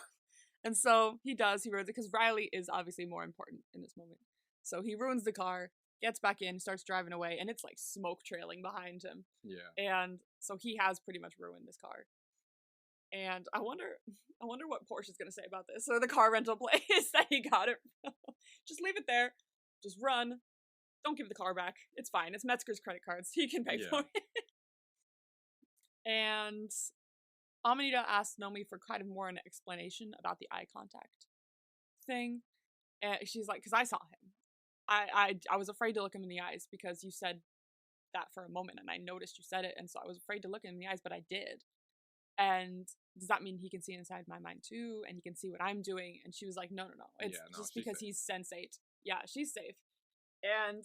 And so he does. He ruins it because Riley is obviously more important in this moment. So he ruins the car, gets back in, starts driving away, and it's like smoke trailing behind him. Yeah. And so he has pretty much ruined this car. And I wonder what Porsche's gonna say about this, or the car rental place that he got it from. Just leave it there. Just run. Don't give the car back. It's fine. It's Metzger's credit cards. He can pay for it. And Amanita asked Nomi for kind of more an explanation about the eye contact thing. And she's like, because I saw him. I was afraid to look him in the eyes because you said that for a moment, and I noticed you said it, and so I was afraid to look him in the eyes, but I did. And does that mean he can see inside my mind too, and he can see what I'm doing? And she was like, no. It's just because he's sensate. Yeah, she's safe. And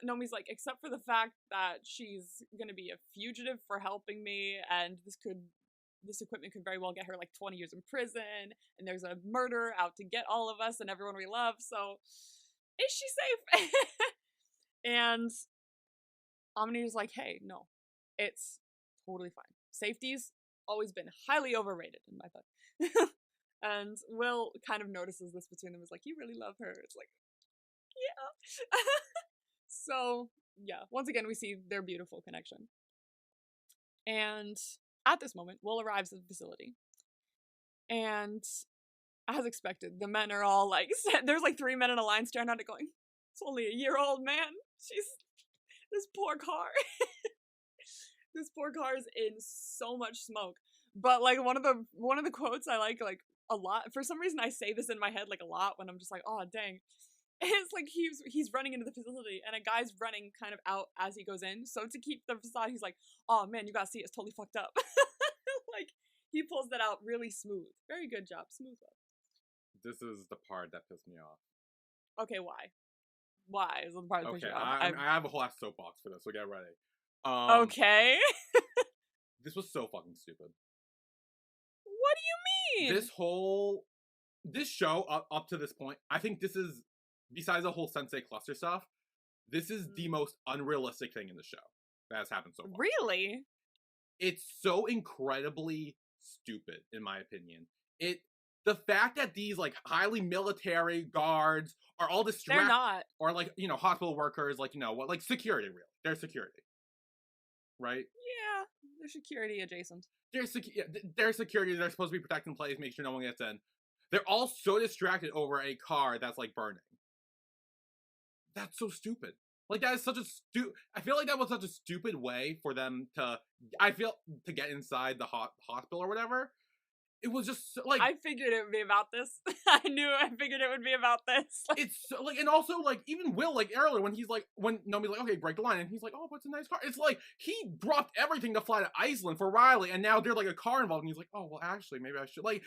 Nomi's like, except for the fact that she's gonna be a fugitive for helping me, and this equipment could very well get her like 20 years in prison, and there's a murderer out to get all of us and everyone we love, so is she safe? And Amanita's like, hey, no, it's totally fine. Safety's always been highly overrated in my book. And Will kind of notices this between them. Is like, you really love her. It's like, yeah. So yeah, once again we see their beautiful connection. And at this moment, Will arrives at the facility, and as expected, the men are all like, there's like 3 men in a line staring at it going, it's only a year-old, man. This poor car. This poor car is in so much smoke. But like one of the quotes I like a lot, for some reason I say this in my head like a lot when I'm just like, oh dang. It's like he's running into the facility, and a guy's running kind of out as he goes in. So to keep the facade, he's like, oh man, you gotta see, it's totally fucked up. Like, he pulls that out really smooth. Very good job. Smooth up. This is the part that pissed me off. Okay, why? Why is the part that pissed you off? I have a whole ass soapbox for this, so get ready. Okay. This was so fucking stupid. What do you mean? This show up to this point, I think this is, besides the whole Sensei cluster stuff, this is the most unrealistic thing in the show that has happened so far. Really? It's so incredibly stupid, in my opinion. The fact that these like highly military guards are all distracted. They're not. Or like, hospital workers, like, like security, really. They're security. Right? Yeah, they're security adjacent. They're security. They're supposed to be protecting the place, make sure no one gets in. They're all so distracted over a car that's like burning. That's so stupid. Like, that is such a I feel like that was such a stupid way for them to get inside the hospital or whatever. it was just so, like, I figured it would be about this. I figured it would be about this. it's so, like, and also, like, even Will, like, earlier when he's like, when Nomi's like, okay, break the line, and he's like, oh, but it's a nice car. It's like, he dropped everything to fly to Iceland for Riley, and now there's like a car involved, and he's like, oh, well, actually, maybe I should, like,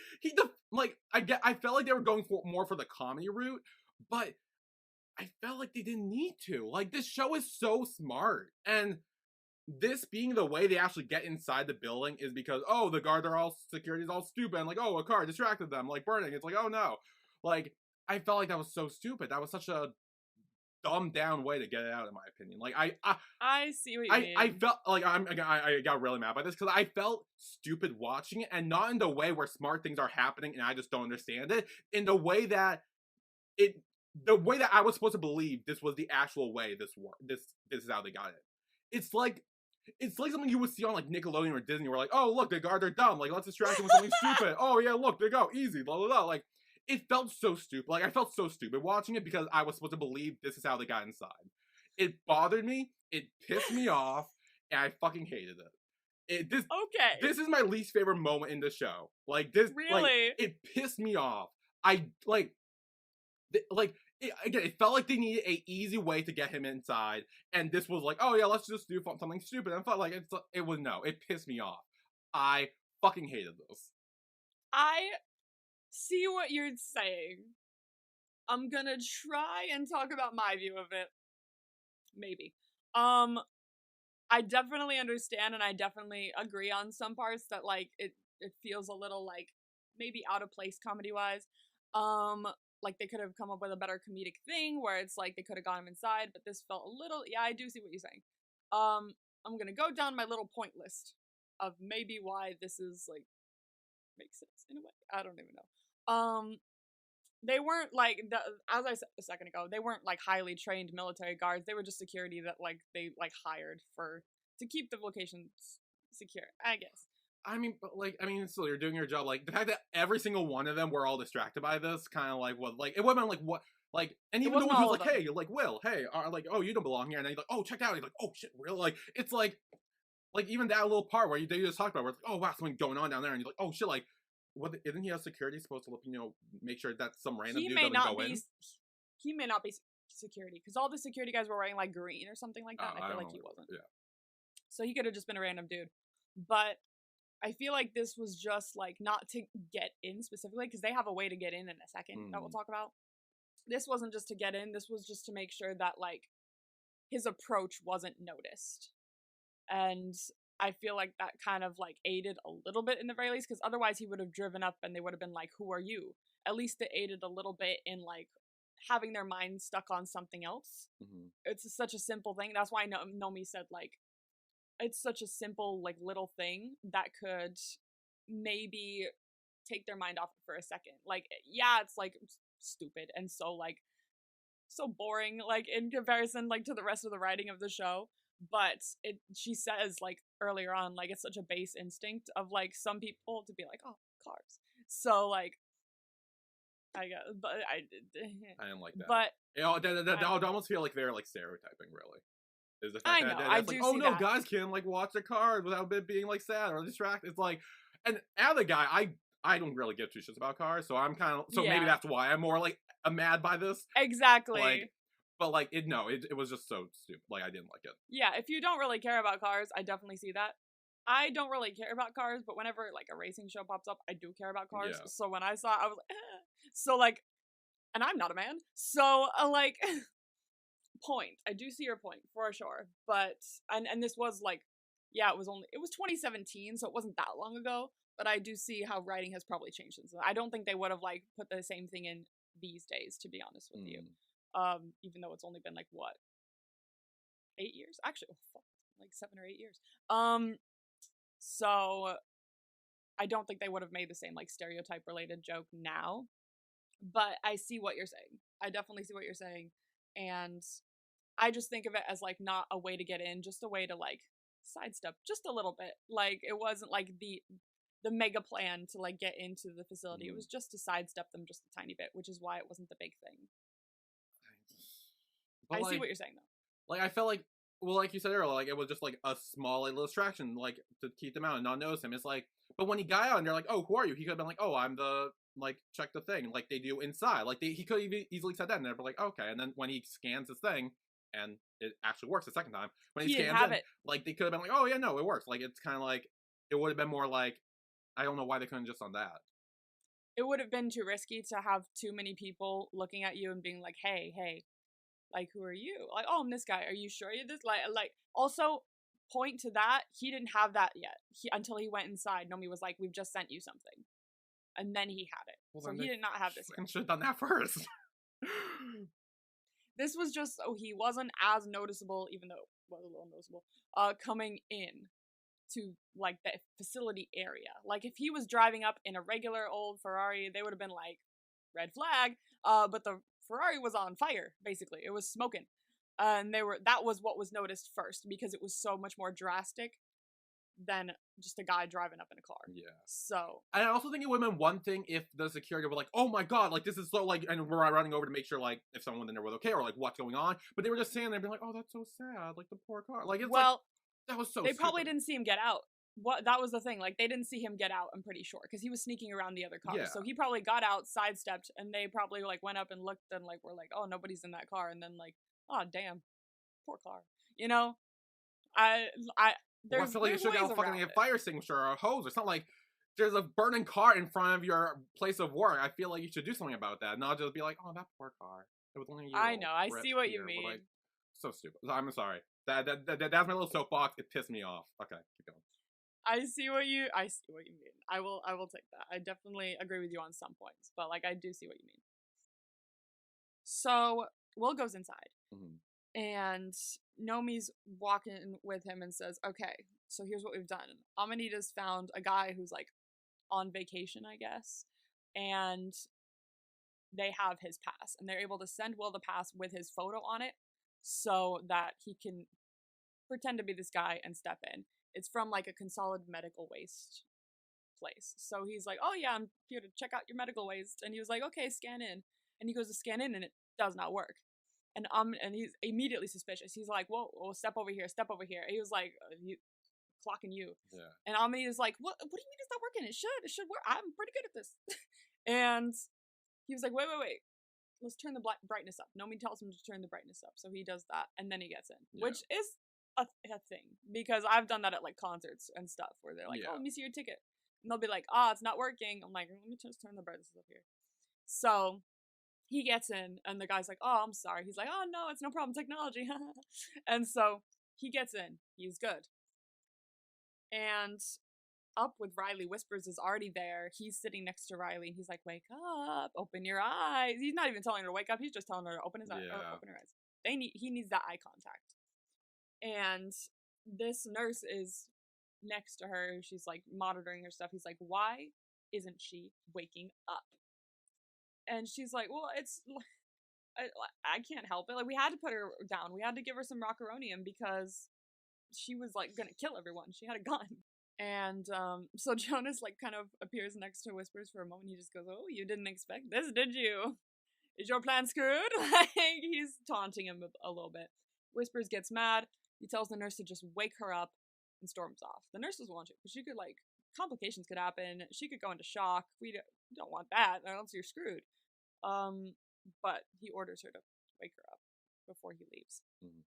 I felt like they were going for more for the comedy route, but I felt like they didn't need to. Like, this show is so smart, and this being the way they actually get inside the building is because, oh, the guard, they're all, security's all stupid, and like, oh, a car distracted them, like, burning. It's like, oh no. Like, I felt like that was so stupid. That was such a dumbed down way to get it out, in my opinion. Like, I see what you mean. I felt like I got really mad by this because I felt stupid watching it, and not in the way where smart things are happening and I just don't understand it. In the way that the way that I was supposed to believe this was the actual way this is how they got it. It's like something you would see on like Nickelodeon or Disney, where like, oh look, the guard, they're dumb. Like, let's distract them with something stupid. Oh yeah, look, there you go, easy, blah blah blah. Like, it felt so stupid. Like, I felt so stupid watching it because I was supposed to believe this is how they got inside. It bothered me. It pissed me off, and I fucking hated it. This is my least favorite moment in the show. Like, this, really, like, it pissed me off. Again, it felt like they needed a easy way to get him inside, and this was like, oh yeah, let's just do something stupid. And I felt like it pissed me off. I fucking hated this. I see what you're saying. I'm gonna try and talk about my view of it. Maybe. I definitely understand, and I definitely agree on some parts that, like, it feels a little, like, maybe out of place comedy-wise. Like, they could have come up with a better comedic thing where it's like they could have got him inside, but this felt a little, yeah, I do see what you're saying. I'm gonna go down my little point list of maybe why this is, like, makes sense in a way. I don't even know. They weren't like, as I said a second ago, they weren't like highly trained military guards. They were just security that like they like hired to keep the locations secure, I guess. I mean, but like, still, you're doing your job. Like, the fact that every single one of them were all distracted by this, kind of like, what, like, it would have been like, what, like, and even the one who was like, hey, like, Will, hey, like, oh, you don't belong here, and then he's like, oh, check out, he's like, oh, shit, really? Like, it's like even that little part where they just talked about, where it's like, oh, wow, something going on down there, and you're like, oh, shit, like, what, isn't he a security supposed to, make sure that some random dude doesn't go in? He may not be security, because all the security guys were wearing, like, green or something like that, and I feel like he wasn't. Yeah. So he could have just been a random dude. But I feel like this was just, like, not to get in specifically, because they have a way to get in a second that we'll talk about. This wasn't just to get in, this was just to make sure that, like, his approach wasn't noticed. And I feel like that kind of, like, aided a little bit in the very least, because otherwise he would have driven up and they would have been like, who are you? At least it aided a little bit in, like, having their mind stuck on something else. It's such a simple thing. That's why Nomi said, like, it's such a simple, like, little thing that could maybe take their mind off it for a second. Like, yeah, it's, like, stupid and so, like, so boring, like, in comparison, like, to the rest of the writing of the show. But she says, like, earlier on, like, it's such a base instinct of, like, some people to be like, oh, cars. So, like, I guess, but I didn't like that. But that would almost feel like they're, like, stereotyping, really. Is the fact that's like, oh no, guys can, like, watch their cars without it being, like, sad or distracted. It's like, and as a guy, I don't really give two shits about cars, so I'm kind of, maybe that's why I'm more, like, mad by this. Exactly. Like, but, like, it was just so stupid. Like, I didn't like it. Yeah, if you don't really care about cars, I definitely see that. I don't really care about cars, but whenever, like, a racing show pops up, I do care about cars. Yeah. So when I saw it, I was like, eh. So, like, and I'm not a man. So, like, point. I do see your point, for sure. But, and this was, like, yeah, it was 2017, so it wasn't that long ago. But I do see how writing has probably changed since then. I don't think they would have, like, put the same thing in these days, to be honest with you. Even though it's only been, like, what, 8 years? Actually, like 7 or 8 years. So I don't think they would have made the same, like, stereotype related joke now. But I see what you're saying. I definitely see what you're saying. And I just think of it as, like, not a way to get in, just a way to, like, sidestep just a little bit. Like, it wasn't like the mega plan to, like, get into the facility. It was just to sidestep them just a tiny bit, which is why it wasn't the big thing. But I see what you're saying, though. Like, I felt like well, like you said earlier, like it was just like a small like, little distraction, like to keep them out and not notice him. It's like, but when he got out and they're like, "Oh, who are you?" He could have been like, "Oh, I'm the like check the thing," like they do inside. Like he could have easily said that, and they're like, "Okay." And then when he scans his thing, and it actually works the second time, when he He didn't scans have in, it. like they could have been like, "Oh yeah, no, it works." Like it's kind of like it would have been more like, I don't know why they couldn't just done that. It would have been too risky to have too many people looking at you and being like, "Hey, hey, like who are you?" Like, "Oh, I'm this guy. Are you sure you're this?" Like also point to that he didn't have that yet. Until he went inside. Nomi was like, "We've just sent you something," and then he had it. Well, So he did not have this yet. Should have done that first. This was just so he wasn't as noticeable, even though it was a little noticeable, coming in to like the facility area. Like if he was driving up in a regular old Ferrari, they would have been like, red flag. But the Ferrari was on fire, basically. It was smoking. And that was what was noticed first because it was so much more drastic than just a guy driving up in a car. Yeah. So I also think it would have been one thing if the security were like, "Oh my god, like this is so like," and we're running over to make sure like if someone in there was okay or like what's going on. But they were just standing there being like, "Oh, that's so sad, like the poor car." Like it's like that was so. They probably stupid. didn't see him get out. That was the thing. Like they didn't see him get out. I'm pretty sure because he was sneaking around the other cars. Yeah. So he probably got out, sidestepped, and they probably like went up and looked and like were like, "Oh, nobody's in that car," and then like, "Oh, damn, poor car." You know, I feel like you should get a fucking fire extinguisher or a hose or something. Like there's a burning car in front of your place of work. I feel like you should do something about that, not just be like, "Oh, that poor car. It was only you." I know. I see what you mean. Like, so stupid. I'm sorry. That's my little soapbox. It pissed me off. Okay, keep going. I see what you mean. I will take that. I definitely agree with you on some points, but like I do see what you mean. So Will goes inside. Mm-hmm. And Nomi's walking with him and says, "Okay, so here's what we've done. Amanita's found a guy who's like on vacation, I guess, and they have his pass, and they're able to send Will the pass with his photo on it so that he can pretend to be this guy and step in. It's from like a consolidated medical waste place. So he's like, "Oh yeah, I'm here to check out your medical waste," and he was like, "Okay, scan in," and he goes to scan in, and it does not work. And he's immediately suspicious. He's like, "Whoa, step over here, step over here." And he was like, clocking you. Yeah. And Amanita's like, "What do you mean it's not working? It should work. I'm pretty good at this." And he was like, wait. Let's turn the brightness up. Nomi tells him to turn the brightness up. So he does that, and then he gets in. Yeah. Which is a thing. Because I've done that at, like, concerts and stuff, where they're like, "Oh, let me see your ticket." And they'll be like, "Ah, it's not working." I'm like, "Let me just turn the brightness up here." So he gets in, and the guy's like, "Oh, I'm sorry." He's like, "Oh, no, it's no problem. Technology." And so he gets in. He's good. And up with Riley, Whispers is already there. He's sitting next to Riley, and he's like, "Wake up, open your eyes." He's not even telling her to wake up. He's just telling her to open his eyes, open her eyes. He needs that eye contact. And this nurse is next to her. She's like monitoring her stuff. He's like, "Why isn't she waking up?" And she's like, "Well, it's I can't help it. Like, we had to put her down. We had to give her some rocuronium because she was like gonna kill everyone. She had a gun." And so Jonas like kind of appears next to Whispers for a moment. He just goes, "Oh, you didn't expect this, did you? Is your plan screwed?" Like, he's taunting him a little bit. Whispers gets mad. He tells the nurse to just wake her up and storms off. The nurse doesn't want to, because she could, like, complications could happen. She could go into shock. We don't want that, or else you're screwed. But he orders her to wake her up before he leaves. Mm-hmm.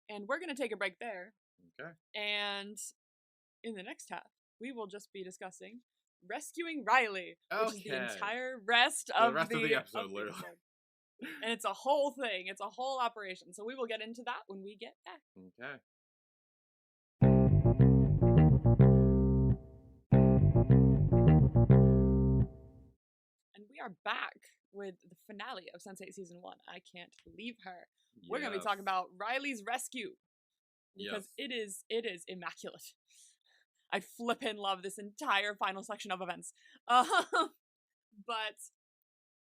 And we're going to take a break there. Okay. And in the next half, we will just be discussing rescuing Riley, which is the entire rest of the episode, literally. And it's a whole thing. It's a whole operation. So we will get into that when we get back. Okay. And we are back with the finale of Sense8 Season 1. I can't leave her. Yes. We're going to be talking about Riley's rescue. Because it is immaculate. I flippin' love this entire final section of events. But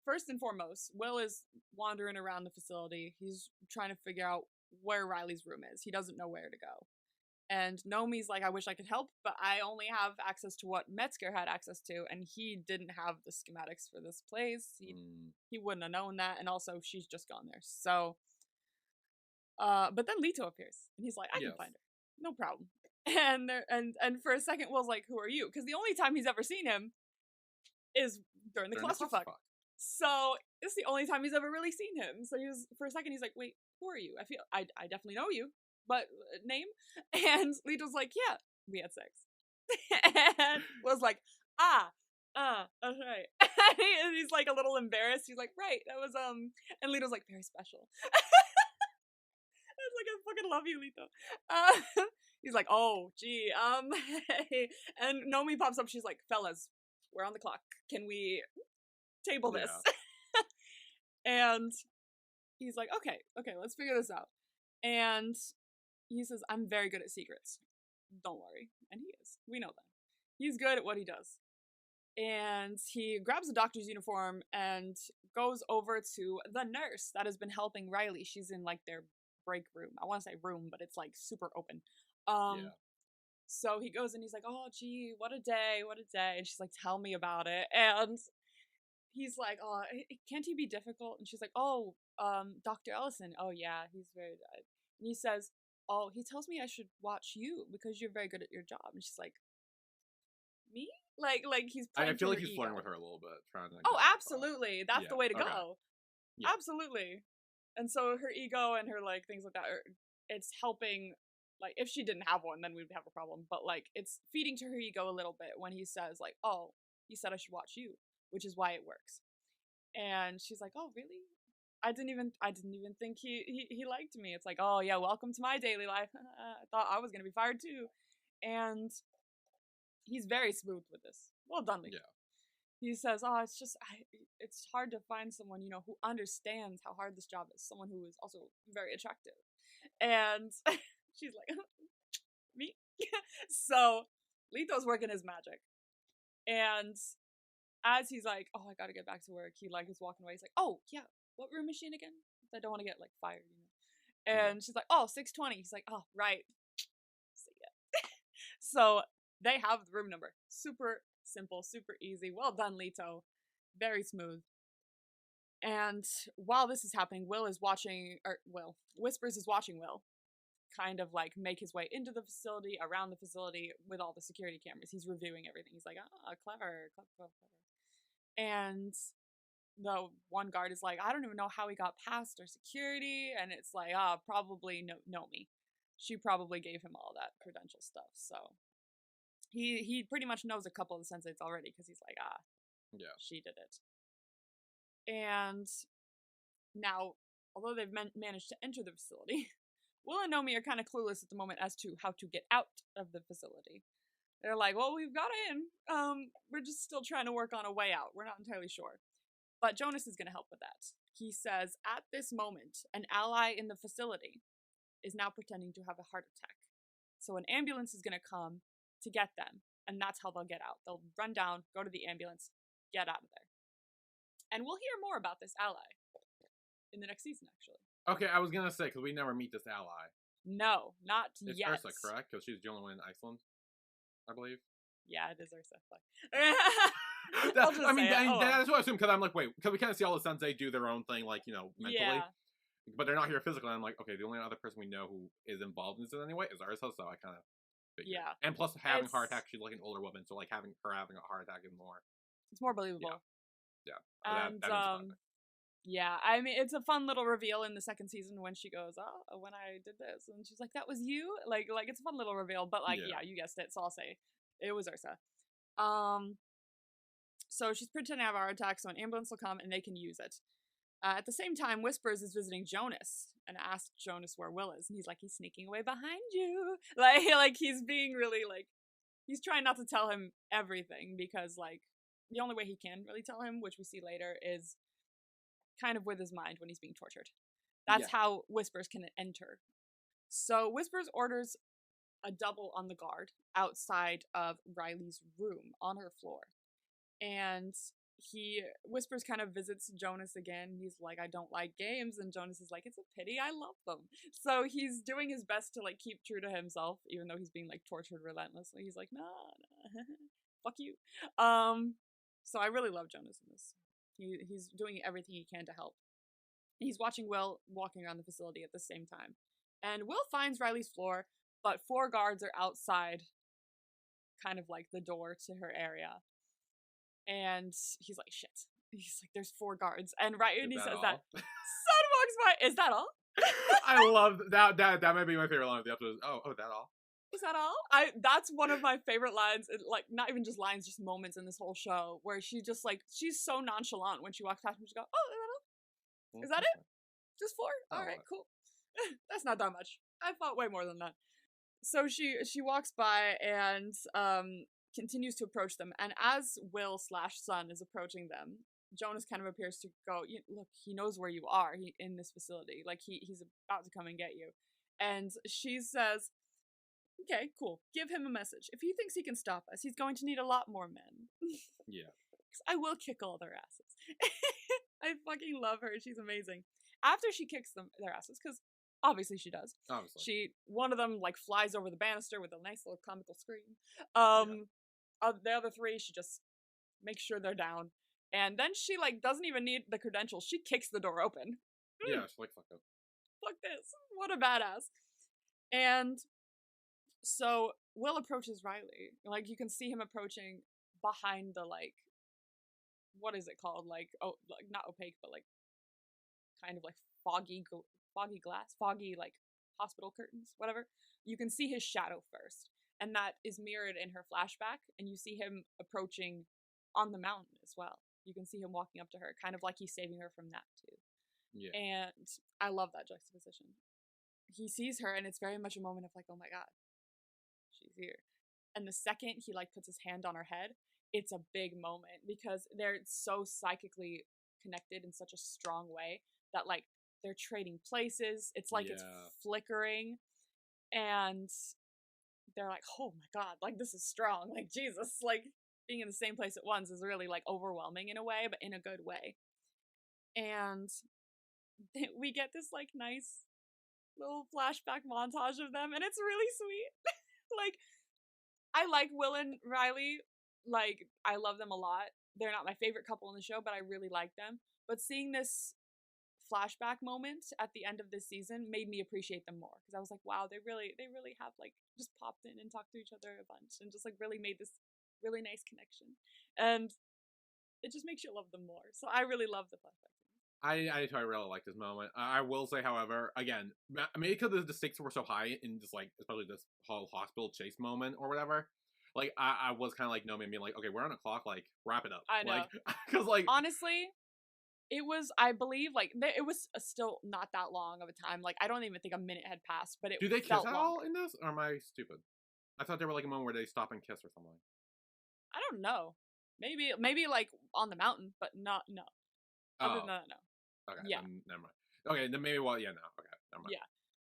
first and foremost, Will is wandering around the facility. He's trying to figure out where Riley's room is. He doesn't know where to go. And Nomi's like, "I wish I could help, but I only have access to what Metzger had access to, and he didn't have the schematics for this place. He wouldn't have known that, and also she's just gone there." So But then Leto appears, and he's like, I can find her. No problem. And for a second, Will's like, who are you? Because the only time he's ever seen him is during the clusterfuck. So it's the only time he's ever really seen him. So for a second, he's like, wait, who are you? I definitely know you, but name? And Leto's like, yeah, we had sex. And Will's like, that's right. And he's like a little embarrassed. He's like, right, that was, and Leto's like, very special. I was like, I fucking love you, Leto. He's like, oh, gee, hey. And Nomi pops up. She's like, fellas, we're on the clock. Can we table this? And he's like, okay, let's figure this out. And he says, I'm very good at secrets. Don't worry. And he is. We know that. He's good at what he does. And he grabs a doctor's uniform and goes over to the nurse that has been helping Riley. She's in like their break room. I want to say room, but it's like super open. So he goes and he's like, oh, gee, what a day. And she's like, tell me about it. And he's like, oh, can't he be difficult? And she's like, oh, Dr. Ellison. Oh, yeah, he's very good. And he says, oh, he tells me I should watch you because you're very good at your job. And she's like, me? Like he's I feel like he's flirting with her a little bit, trying to. Oh, absolutely. That's the way to go. Yeah. Absolutely. And so her ego and her like things like that, it's helping. Like if she didn't have one, then we'd have a problem. But like it's feeding to her ego a little bit when he says like, "Oh, he said I should watch you," which is why it works. And she's like, "Oh, really? I didn't even think he liked me." It's like, "Oh yeah, welcome to my daily life." I thought I was gonna be fired too. And he's very smooth with this. Well done, Lee. Yeah. He says, "Oh, it's hard to find someone, who understands how hard this job is. Someone who is also very attractive." And she's like, "Me?" So Leto's working his magic. And as he's like, "Oh, I gotta get back to work," he like is walking away. He's like, "Oh, yeah, what room is she in again? I don't want to get like fired, And she's like, "Oh, 620. He's like, "Oh, right. See ya." So they have the room number. Super simple, super easy. Well done, Leto. Very smooth. And while this is happening, Whispers is watching Will kind of like make his way into the facility, around the facility with all the security cameras. He's reviewing everything. He's like, clever. And the one guard is like, I don't even know how he got past our security. And it's like, probably Nomi. She probably gave him all that credential stuff. So he pretty much knows a couple of the sensates already because he's like, yeah, she did it. And now, although they've managed to enter the facility, Will and Nomi are kind of clueless at the moment as to how to get out of the facility. They're like, well, we've got in. We're just still trying to work on a way out. We're not entirely sure. But Jonas is going to help with that. He says, at this moment, an ally in the facility is now pretending to have a heart attack. So an ambulance is going to come to get them, and that's how they'll get out. They'll run down, go to the ambulance, get out of there. And we'll hear more about this ally in the next season, actually. Okay, I was going to say, because we never meet this ally. No, not it's yet. It's Ursa, correct? Because she's the only one in Iceland, I believe. Yeah, it is Ursa. That's what I assume, because I'm like, wait, because we kind of see all the sensei do their own thing, like, mentally. Yeah. But they're not here physically, and I'm like, okay, the only other person we know who is involved in this in any way is Ursa, so I kind of figured. Yeah. And plus, having a heart attack, she's like an older woman, so like having a heart attack is more... It's more believable. Yeah. And, that yeah, I mean, it's a fun little reveal in the second season when she goes, "Oh, when I did this," and she's like, "That was you." Like it's a fun little reveal, but like, yeah, you guessed it. So I'll say it was Ursa. So she's pretending to have a heart attack, so an ambulance will come and they can use it. At the same time, Whispers is visiting Jonas and asks Jonas where Will is, and he's like, he's sneaking away behind you. Like he's being really like, he's trying not to tell him everything because like the only way he can really tell him, which we see later, is kind of with his mind when he's being tortured. That's how Whispers can enter. So Whispers orders a double on the guard outside of Riley's room on her floor. And Whispers kind of visits Jonas again. He's like, I don't like games. And Jonas is like, it's a pity, I love them. So he's doing his best to like keep true to himself, even though he's being like tortured relentlessly. He's like, nah, fuck you. So I really love Jonas in this. He's doing everything he can to help. He's watching Will walking around the facility at the same time. And Will finds Riley's floor, but 4 guards are outside, kind of like the door to her area. And he's like, shit. He's like, there's 4 guards. And right when he says that, Sun walks by. Is that all? I love that. That might be my favorite line of the episode. Oh, that all? Is that all? That's one of my favorite lines. Like, not even just lines, just moments in this whole show where she just like, she's so nonchalant when she walks past him. She goes, oh, is that all? Is that it? Just 4? All right, cool. That's not that much. I thought way more than that. So she walks by and continues to approach them. And as Will/Sun is approaching them, Jonas kind of appears to go, look, he knows where you are in this facility. Like, he's about to come and get you. And she says, okay, cool. Give him a message. If he thinks he can stop us, he's going to need a lot more men. Yeah. I will kick all their asses. I fucking love her. She's amazing. After she kicks their asses, because obviously she does. Obviously. One of them, like, flies over the banister with a nice little comical scream. The other 3, she just makes sure they're down. And then she, like, doesn't even need the credentials. She kicks the door open. Yeah, she's like, fuck it. Fuck this. What a badass. And so Will approaches Riley. Like, you can see him approaching behind the, like, what is it called? Like, oh, like, not opaque, but, like, kind of, like, foggy glass, foggy, like, hospital curtains, whatever. You can see his shadow first. And that is mirrored in her flashback. And you see him approaching on the mountain as well. You can see him walking up to her, kind of like he's saving her from that, too. Yeah. And I love that juxtaposition. He sees her, and it's very much a moment of, like, oh my god, she's here. And the second he, like, puts his hand on her head, it's a big moment because they're so psychically connected in such a strong way that, like, they're trading places. It's like it's flickering, and they're like, oh my god, like, this is strong. Like, Jesus, like, being in the same place at once is really, like, overwhelming in a way, but in a good way. And we get this, like, nice little flashback montage of them, and it's really sweet. Like, I like Will and Riley. Like, I love them a lot. They're not my favorite couple in the show, but I really like them. But seeing this flashback moment at the end of this season made me appreciate them more, because I was like, wow, they really have, like, just popped in and talked to each other a bunch and just, like, really made this really nice connection, and it just makes you love them more. So I really love the flashback. I really like this moment. I will say, however, again, maybe because the stakes were so high in just, like, especially this whole hospital chase moment or whatever, like, I was kind of like, no, maybe like, okay, we're on a clock, like, wrap it up. I know. Because, like, honestly, it was, I believe, like, it was still not that long of a time. Like, I don't even think a minute had passed, but it do they felt kiss at longer. all in this, or am I stupid? I thought there were, like, a moment where they stop and kiss or something. I don't know. Maybe like on the mountain, but no. Other than that, no. Okay. Yeah. Never mind. Okay, then maybe no. Okay, never mind.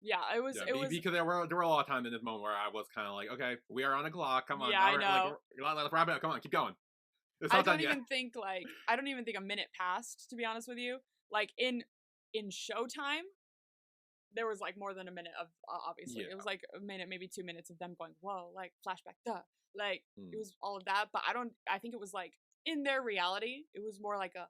Yeah. It was. Because there were a lot of times in this moment where I was kind of like, okay, we are on a clock. Come on. Yeah, I know. Like, let's wrap it up. Come on, keep going. I don't even think a minute passed, to be honest with you. Like, in Showtime, there was, like, more than a minute of, obviously. Yeah. It was, like, a minute, maybe 2 minutes of them going, whoa, like, flashback, duh. Like, it was all of that, but I think it was, like, in their reality, it was more like a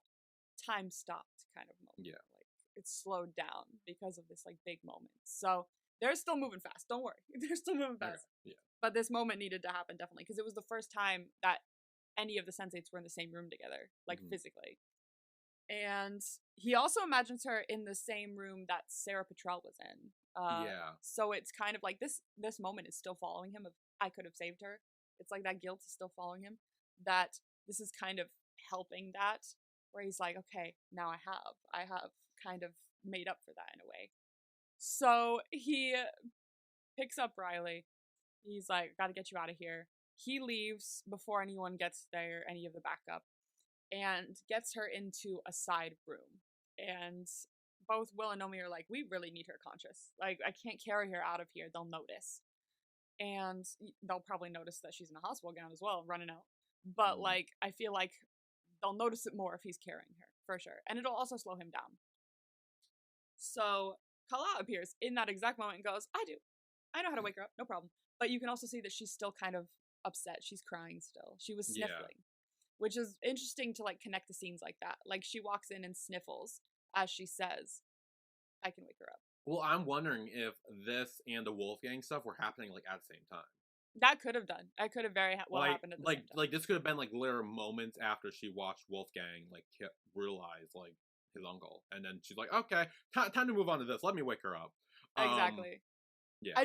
time stopped kind of moment. Yeah. Like, it's slowed down because of this, like, big moment. So, they're still moving fast. Don't worry. They're still moving fast. Okay. Yeah. But this moment needed to happen, definitely, because it was the first time that any of the sensates were in the same room together, like, physically. And he also imagines her in the same room that Sarah Petrel was in. So it's kind of like this moment is still following him of, I could have saved her. It's like that guilt is still following him. That this is kind of helping that, where he's like, okay, now I have kind of made up for that in a way. So he picks up Riley. He's like, gotta get you out of here. He leaves before anyone gets there, any of the backup, and gets her into a side room. And both Will and Nomi are like, we really need her conscious. Like, I can't carry her out of here. They'll notice. And they'll probably notice that she's in a hospital gown as well, running out. But, like, I feel like they'll notice it more if he's carrying her, for sure. And it'll also slow him down. So Kala appears in that exact moment and goes, I know how to wake her up, no problem. But you can also see that she's still kind of upset. She's crying still. She was sniffling, which is interesting to, like, connect the scenes like that. Like, she walks in and sniffles, as she says, I can wake her up. Well, I'm wondering if this and the Wolfgang stuff were happening like at the same time. That could have done. That could have very well happened at the same time. Like this could have been like literal moments after she watched Wolfgang like brutalize like his uncle, and then she's like, okay, time to move on to this. Let me wake her up. Exactly. Yeah.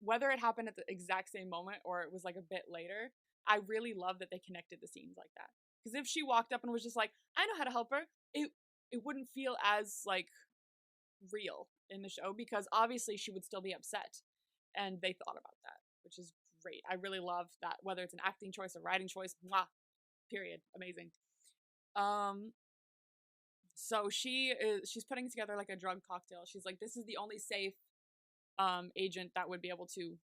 Whether it happened at the exact same moment or it was like a bit later, I really love that they connected the scenes like that. Because if she walked up and was just like, I know how to help her, it wouldn't feel as like real in the show, because obviously she would still be upset, and they thought about that, which is great. I really love that, whether it's an acting choice, a writing choice, mwah, period, amazing. So she's putting together like a drug cocktail. She's like, this is the only safe agent that would be able to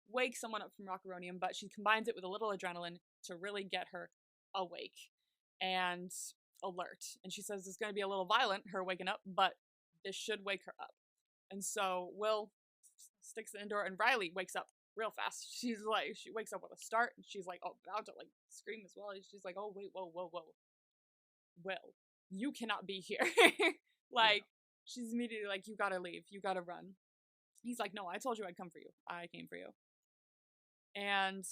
wake someone up from rocuronium, but she combines it with a little adrenaline to really get her awake and alert. And she says it's going to be a little violent, her waking up, but this should wake her up. And so Will sticks it into her, and Riley wakes up real fast. She wakes up with a start, and she's like, oh, about to like scream as well. She's like, oh wait, whoa. Will, you cannot be here. She's immediately like, you gotta leave, you gotta run. He's like, no, I told you I'd come for you. I came for you. And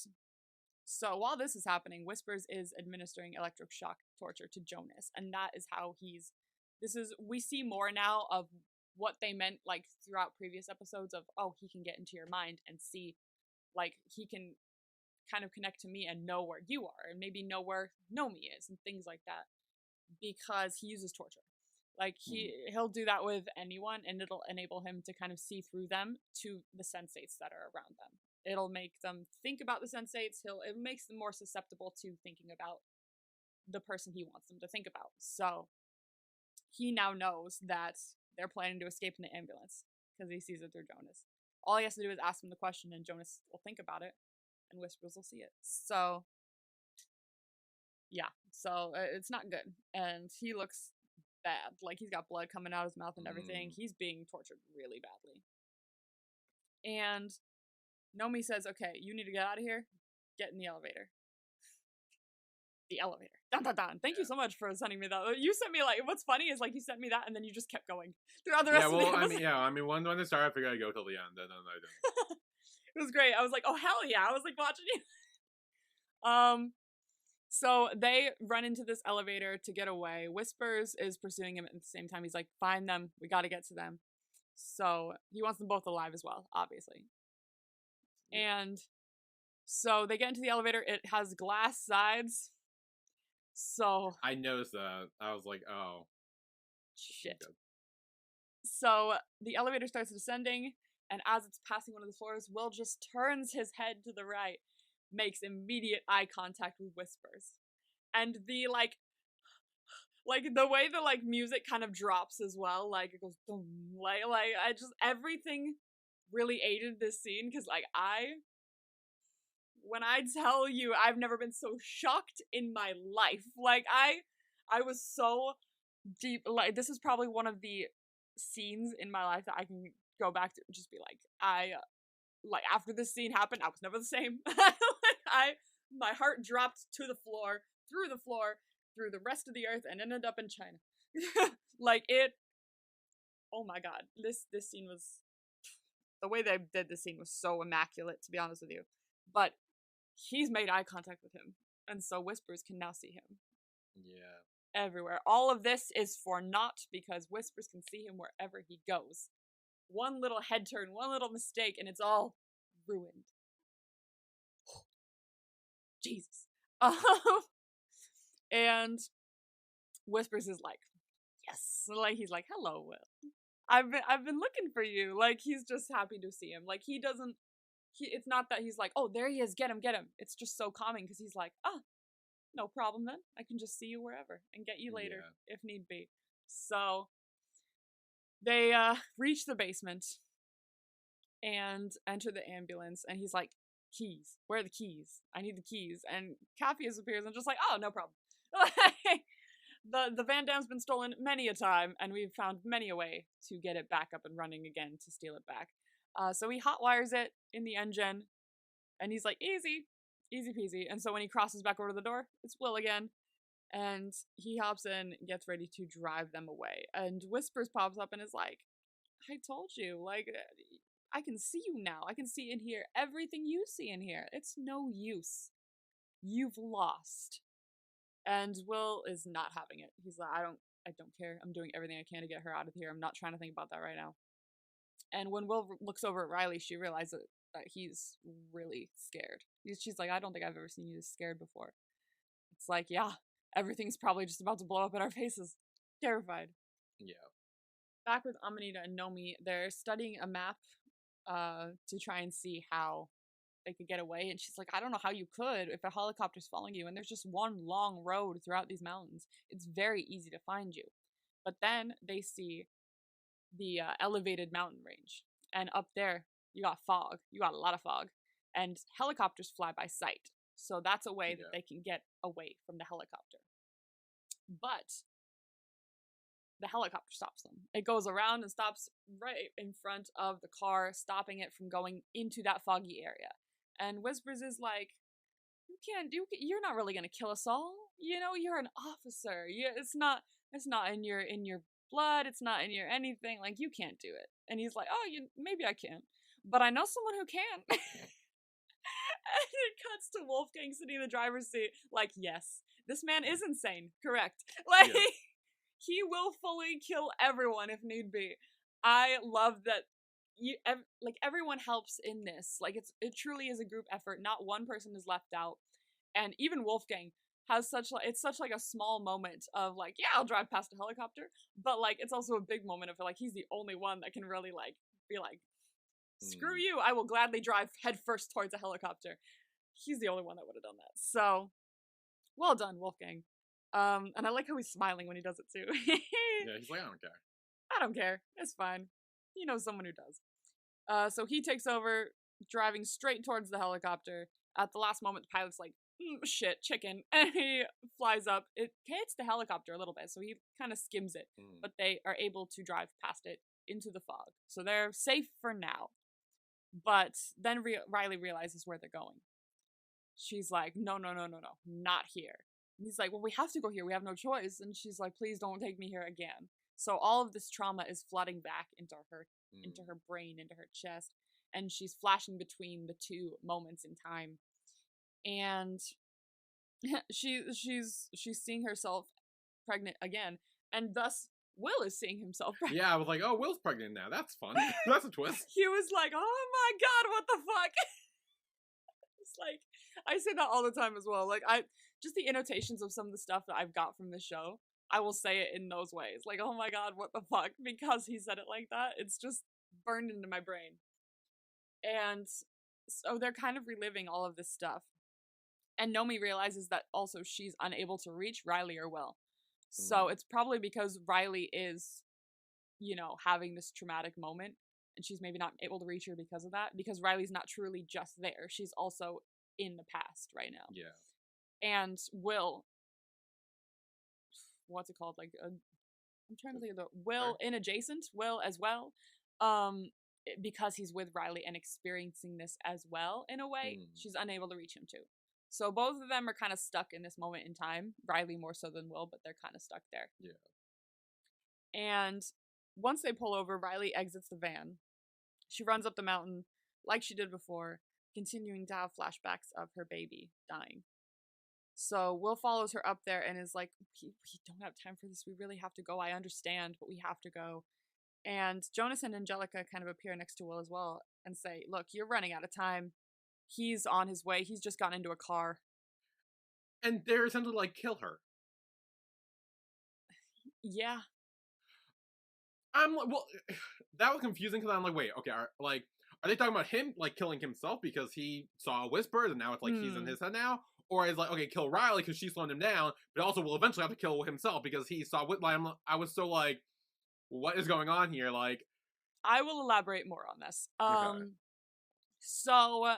so while this is happening, Whispers is administering electric shock torture to Jonas, and that is how we see more now of what they meant like throughout previous episodes of, oh, he can get into your mind and see, like, he can kind of connect to me and know where you are, and maybe know where Nomi is, and things like that, because he uses torture. Like, he'll do that with anyone, and it'll enable him to kind of see through them to the sensates that are around them. It'll make them think about the sensates. It makes them more susceptible to thinking about the person he wants them to think about. So he now knows that they're planning to escape in the ambulance because he sees it through Jonas. All he has to do is ask him the question, and Jonas will think about it, and Whispers will see it. So yeah, so it's not good, and he looks bad. Like, he's got blood coming out of his mouth and everything. He's being tortured really badly. And Nomi says, okay, you need to get out of here. Get in the elevator. The elevator. Dun, dun, dun. Thank you so much for sending me that. You sent me, like, what's funny is, like, you sent me that, and then you just kept going throughout the rest of the episode. I mean, when it started, I figured I'd go till the end, and then I didn't. It was great. I was like, oh, hell yeah. I was, like, watching you. So they run into this elevator to get away. Whispers is pursuing him at the same time. He's like, find them. We got to get to them. So he wants them both alive as well, obviously. And so they get into the elevator. It has glass sides. So I noticed that. I was like, oh. Shit. So the elevator starts descending, and as it's passing one of the floors, Will just turns his head to the right, makes immediate eye contact with Whispers. And the, like the way the, like, music kind of drops as well, like, it goes, boom, I just, everything really aided this scene, because, like, when I tell you, I've never been so shocked in my life. Like, I was so deep, like, this is probably one of the scenes in my life that I can go back to and just be like, after this scene happened, I was never the same. My heart dropped to the floor, through the rest of the earth, and ended up in China. Oh my god, this scene was, the way they did this scene was so immaculate, to be honest with you. But he's made eye contact with him, and so Whispers can now see him. Yeah. Everywhere. All of this is for naught, because Whispers can see him wherever he goes. One little head turn, one little mistake, and it's all ruined. Jesus. And Whispers is like, yes. Like, he's like, hello, Will. I've been looking for you. Like, he's just happy to see him. Like, it's not that he's like, oh, there he is, get him. It's just so calming, because he's like, oh, no problem then. I can just see you wherever and get you later if need be. So they reach the basement and enter the ambulance, and he's like, keys. Where are the keys? I need the keys. And Capheus appears and just like, oh, no problem. The Van Dam's been stolen many a time, and we've found many a way to get it back up and running again, to steal it back. So he hotwires it in the engine, and he's like, easy peasy. And so when he crosses back over to the door, it's Will again, And he hops in, gets ready to drive them away. And Whispers pops up and is like, I told you, like, I can see you now. I can see in here everything you see in here. It's no use. You've lost. And Will is not having it. He's like, I don't care. I'm doing everything I can to get her out of here. I'm not trying to think about that right now. And when Will looks over at Riley, she realizes that he's really scared. She's like, I don't think I've ever seen you this scared before. It's like, yeah, everything's probably just about to blow up in our faces. Terrified. Yeah. Back with Amanita and Nomi, they're studying a map to try and see how they could get away. And she's like, I don't know how you could if a helicopter's following you and there's just one long road throughout these mountains. It's very easy to find you. But then they see the elevated mountain range. And up there, you got fog. You got a lot of fog. And helicopters fly by sight. So that's a way that they can get away from the helicopter. But the helicopter stops them. It goes around and stops right in front of the car, stopping it from going into that foggy area. And Whispers is like, you're not really gonna kill us all. You know, you're an officer. It's not in your blood. It's not in your anything. Like, you can't do it. And he's like, oh, maybe I can, but I know someone who can. And it cuts to Wolfgang sitting in the driver's seat, like, yes, this man is insane. Correct. Like, yes. He will fully kill everyone if need be. I love that everyone helps in this. Like, it truly is a group effort. Not one person is left out. And even Wolfgang has it's such like a small moment of like, yeah, I'll drive past a helicopter, but like it's also a big moment of like he's the only one that can really like be like, screw you, I will gladly drive headfirst towards a helicopter. He's the only one that would have done that. So, well done, Wolfgang. And I like how he's smiling when he does it too. Yeah, he's like, I don't care. I don't care. It's fine. He knows someone who does. So he takes over, driving straight towards the helicopter. At the last moment, the pilot's like, shit, chicken. And he flies up. It hits the helicopter a little bit, so he kind of skims it. But they are able to drive past it into the fog. So they're safe for now. But then Riley realizes where they're going. She's like, no, not here. And he's like, well, we have to go here. We have no choice. And she's like, please don't take me here again. So all of this trauma is flooding back into her brain, into her chest. And she's flashing between the two moments in time. And she's seeing herself pregnant again. And thus, Will is seeing himself pregnant. Yeah, I was like, oh, Will's pregnant now. That's fun. That's a twist. He was like, oh my god, what the fuck? It's like, I say that all the time as well. Like, just the annotations of some of the stuff that I've got from this show, I will say it in those ways. Like, oh my god, what the fuck? Because he said it like that, it's just burned into my brain. And so they're kind of reliving all of this stuff. And Nomi realizes that also she's unable to reach Riley or Will. So it's probably because Riley is, having this traumatic moment, and she's maybe not able to reach her because of that, because Riley's not truly just there. She's also in the past right now. Yeah. And Will, what's it called? Like, I'm trying to think of the Will in adjacent, Will as well. Because he's with Riley and experiencing this as well, in a way, she's unable to reach him too. So both of them are kind of stuck in this moment in time. Riley more so than Will, but they're kind of stuck there. Yeah. And once they pull over, Riley exits the van. She runs up the mountain like she did before, continuing to have flashbacks of her baby dying. So Will follows her up there and is like, we don't have time for this. We really have to go. I understand, but we have to go. And Jonas and Angelica kind of appear next to Will as well and say, look, you're running out of time. He's on his way. He's just gotten into a car. And they're essentially like, kill her. Yeah. Well, that was confusing because I'm like, wait, okay, are they talking about him, like, killing himself because he saw Whispers and now it's like he's in his head now? Or is like, okay, kill Riley because she slowed him down, but also will eventually have to kill himself because he saw Whitline. I was so like, what is going on here? Like, I will elaborate more on this. Okay. So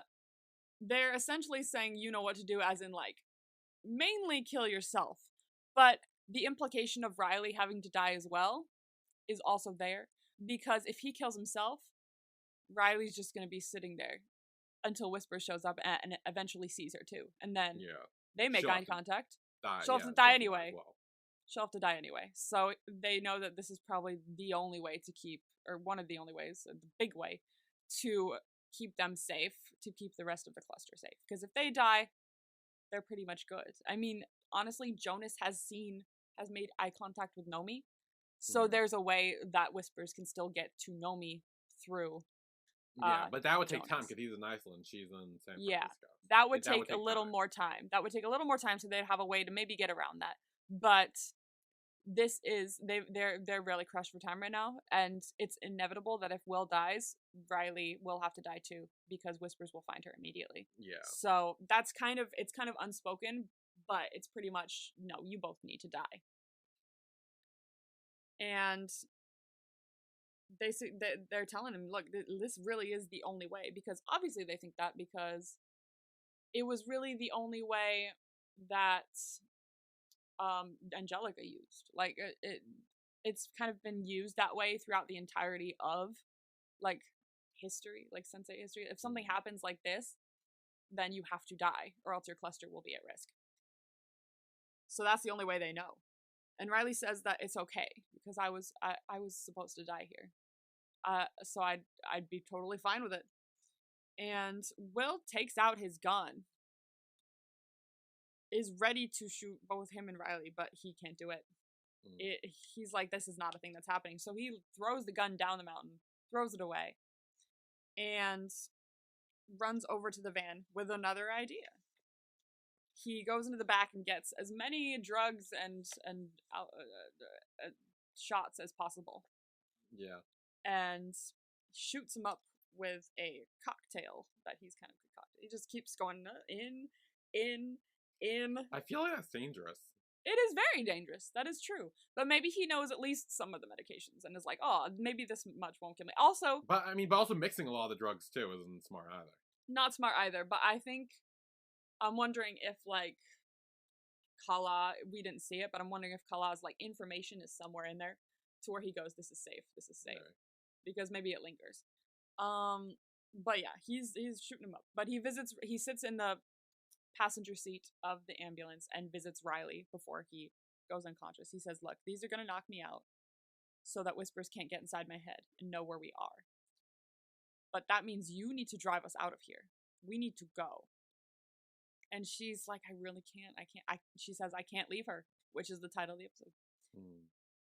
they're essentially saying you know what to do, as in like mainly kill yourself, but the implication of Riley having to die as well is also there, because if he kills himself, Riley's just going to be sitting there until Whisper shows up and eventually sees her too, and then they make eye contact. die. She'll have to die anyway. Well. She'll have to die anyway. So they know that this is probably the only way to keep, or one of the only ways, the big way, to keep them safe, to keep the rest of the cluster safe. Because if they die, they're pretty much good. I mean, honestly, Jonas has made eye contact with Nomi. So there's a way that Whispers can still get to Nomi through. Yeah, but that would take time because he's in Iceland, she's in San Francisco. Yeah, that would take a little more time. That would take a little more time, so they'd have a way to maybe get around that. But this is they're really crushed for time right now, and it's inevitable that if Will dies, Riley will have to die too because Whispers will find her immediately. Yeah. So it's kind of unspoken, but it's pretty much no, you both need to die. And they're telling him, look, this really is the only way, because obviously they think that because it was really the only way that Angelica used. Like it's kind of been used that way throughout the entirety of like history, like Sensei history. If something happens like this, then you have to die or else your cluster will be at risk. So that's the only way they know. And Riley says that it's okay because I was supposed to die here. So I'd be totally fine with it. And Will takes out his gun, is ready to shoot both him and Riley, but he can't do it. He's like, this is not a thing that's happening. So he throws the gun down the mountain, throws it away, and runs over to the van with another idea. He goes into the back and gets as many drugs and shots as possible. Yeah. And shoots him up with a cocktail that he's kind of concocted. He just keeps going in. I feel like that's dangerous. It is very dangerous. That is true. But maybe he knows at least some of the medications and is like, oh, maybe this much won't kill me. Also, but also mixing a lot of the drugs too isn't smart either. Not smart either. But I think I'm wondering if like Kala, we didn't see it, but I'm wondering if Kala's like information is somewhere in there to where he goes, this is safe. Right. Because maybe it lingers. But yeah, he's shooting him up. But he sits in the passenger seat of the ambulance and visits Riley before he goes unconscious. He says, look, these are gonna knock me out so that Whispers can't get inside my head and know where we are. But that means you need to drive us out of here. We need to go. And she's like, I really can't. She says, I can't leave her, which is the title of the episode.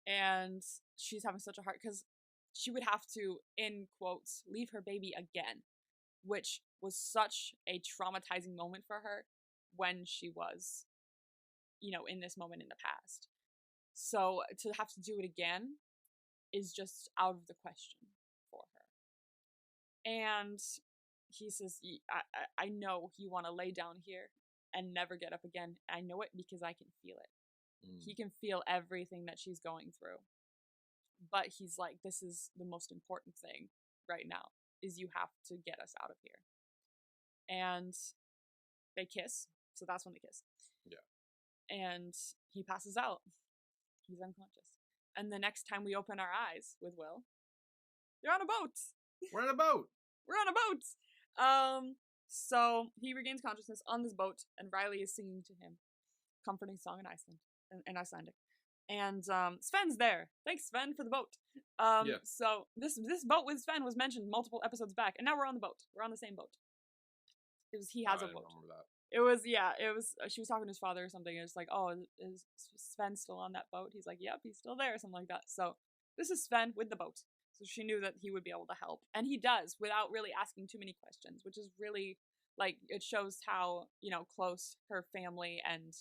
And she's having such a hard, because she would have to, in quotes, leave her baby again, which was such a traumatizing moment for her when she was, in this moment in the past. So to have to do it again is just out of the question for her. And he says, I know you want to lay down here and never get up again. I know it because I can feel it. He can feel everything that she's going through. But he's like, this is the most important thing right now, is you have to get us out of here. And they kiss. So that's when they kiss. Yeah. And he passes out. He's unconscious. And the next time we open our eyes with Will, you're on a boat. We're on a boat. We're on a boat. So he regains consciousness on this boat, and Riley is singing to him, comforting song in Icelandic. And Sven's there. Thanks, Sven, for the boat. Yeah. So this boat with Sven was mentioned multiple episodes back, and now we're on the boat. We're on the same boat. He has a boat. I remember that. It was she was talking to his father or something, and it's like, oh, is Sven still on that boat? He's like, yep, he's still there, something like that. So this is Sven with the boat. So she knew that he would be able to help. And he does, without really asking too many questions, which is really, like, it shows how, close her family and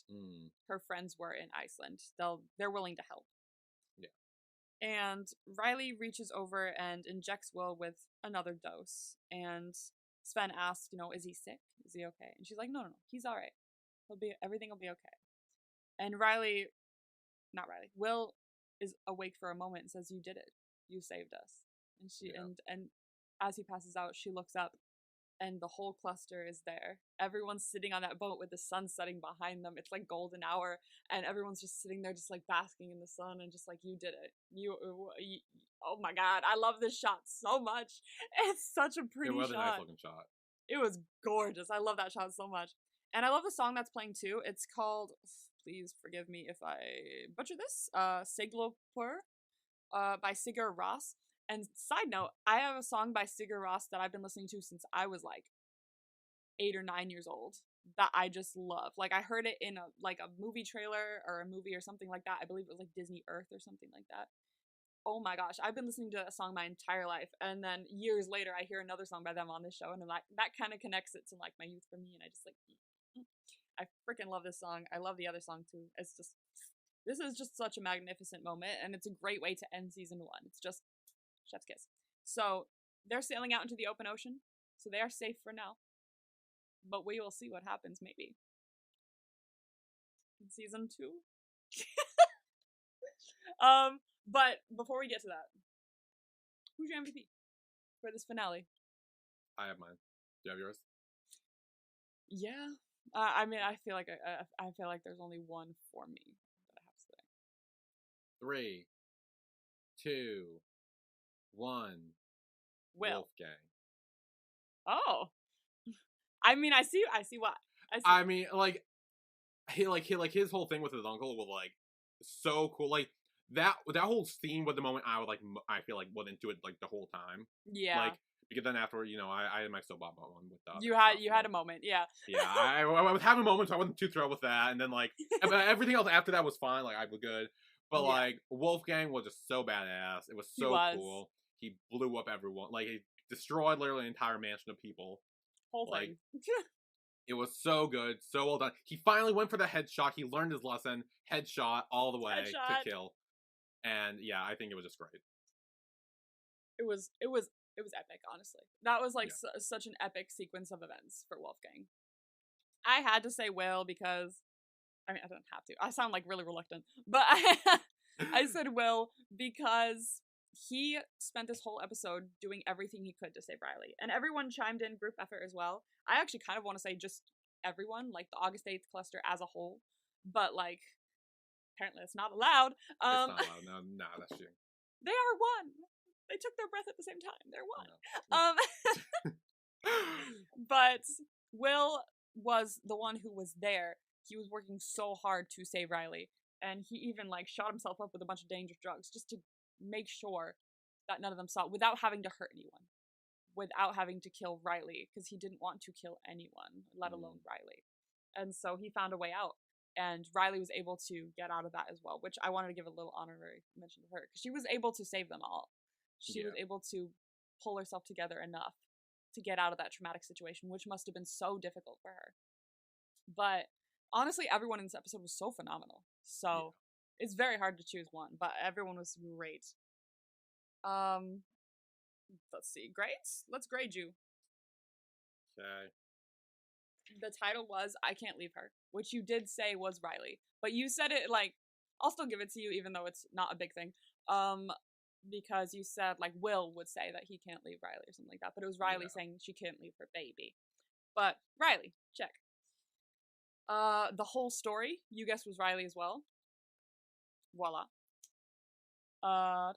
her friends were in Iceland. They're willing to help. Yeah. And Riley reaches over and injects Will with another dose. And Sven asks, is he sick? Is he okay? And she's like, no, he's all right. Everything will be okay. And Will is awake for a moment and says, you did it. You saved us. And she and as he passes out, she looks up and the whole cluster is there. Everyone's sitting on that boat with the sun setting behind them. It's like golden hour, and everyone's just sitting there just like basking in the sun and just like, you did it. You oh my god, I love this shot so much. It's such a pretty shot. It was a nice looking shot. It was gorgeous. I love that shot so much. And I love the song that's playing too. It's called, Please forgive me if I butcher this. Siglopur, by Sigur Rós. And side note, I have a song by Sigur Rós that I've been listening to since I was like 8 or 9 years old that I just love. Like I heard it in a movie trailer or a movie or something like that. I believe it was like Disney Earth or something like that. Oh my gosh, I've been listening to a song my entire life, and then years later I hear another song by them on this show, and that kind of connects it to like my youth for me, and I just like I freaking love this song. I love the other song too. It's just, this is just such a magnificent moment, and it's a great way to end season 1. It's just chef's kiss. So they're sailing out into the open ocean, so they are safe for now. But we will see what happens maybe in season 2. But before we get to that, who's your MVP for this finale? I have mine. Do you have yours? Yeah. I mean, I feel like there's only one for me that I have to say. 3, 2, 1. Will. Wolfgang. Oh. I mean, I see why. I mean, like his whole thing with his uncle was like so cool. Like that whole scene was the moment I feel like was into it like the whole time. Yeah. Like because then after, you know, I had my soapbox one with that. You had a moment, yeah. Yeah, I was having a moment, so I wasn't too thrilled with that. And then like everything else after that was fine. Like I was good, but like Wolfgang was just so badass. It was so cool. He blew up everyone. Like he destroyed literally an entire mansion of people. Whole thing. It was so good, so well done. He finally went for the headshot. He learned his lesson. Headshot all the way to kill. And yeah, I think it was just great. It was epic, honestly. That was like such an epic sequence of events for Wolfgang. I had to say Will because, I mean, I don't have to. I sound like really reluctant, but I said Will because he spent this whole episode doing everything he could to save Riley. And everyone chimed in, group effort as well. I actually kind of want to say just everyone, like the August 8th cluster as a whole. But, like, apparently it's not allowed. It's not allowed. No, that's cheating. They are one. They took their breath at the same time. They're one. But Will was the one who was there. He was working so hard to save Riley. And he even, like, shot himself up with a bunch of dangerous drugs just to make sure that none of them saw it without having to hurt anyone. Without having to kill Riley. Because he didn't want to kill anyone, let alone Riley. And so he found a way out. And Riley was able to get out of that as well, which I wanted to give a little honorary mention to her. Because she was able to save them all. She was able to pull herself together enough to get out of that traumatic situation, which must have been so difficult for her. But honestly, everyone in this episode was so phenomenal. So it's very hard to choose one, but everyone was great. Let's see. Grades? Let's grade you. Okay. The title was I Can't Leave Her, which you did say was Riley. But you said it like, I'll still give it to you even though it's not a big thing. Because you said like Will would say that he can't leave Riley or something like that. But it was Riley saying she can't leave her baby. But Riley, check. The whole story, you guessed was Riley as well. Voila. A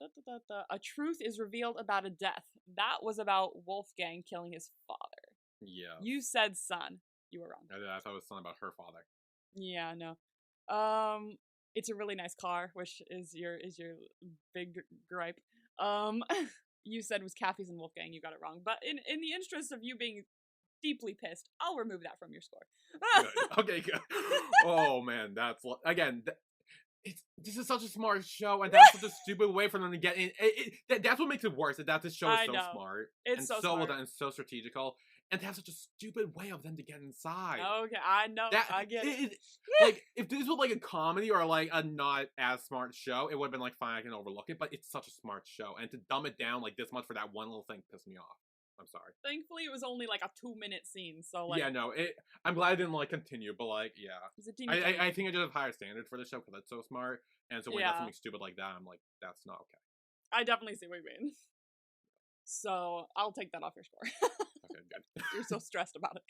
truth is revealed about a death. That was about Wolfgang killing his father. Yeah. You said son. You were wrong. I thought it was something about her father. Yeah, no. It's a really nice car, which is your big gripe. You said it was Kathy's and Wolfgang. You got it wrong. But in the interest of you being deeply pissed, I'll remove that from your score. Good. Okay, good. Oh man, that's again. This is such a smart show, and that's such a stupid way for them to get in. That's what makes it worse. That this show is so smart. It's so smart. Well done and so strategical, and to have such a stupid way of them to get inside. Okay, I know. I get it. Like if this was like a comedy or like a not as smart show, it would have been like fine. I can overlook it, but it's such a smart show, and to dumb it down like this much for that one little thing pissed me off. I'm sorry. Thankfully, it was only like a 2-minute scene, so like. Yeah, no. I'm glad it didn't like continue, but like, yeah. I think I just have higher standards for the show because it's so smart, and so when that's something stupid like that, I'm like, that's not okay. I definitely see what you mean. So I'll take that off your score. Okay, good. You're so stressed about it.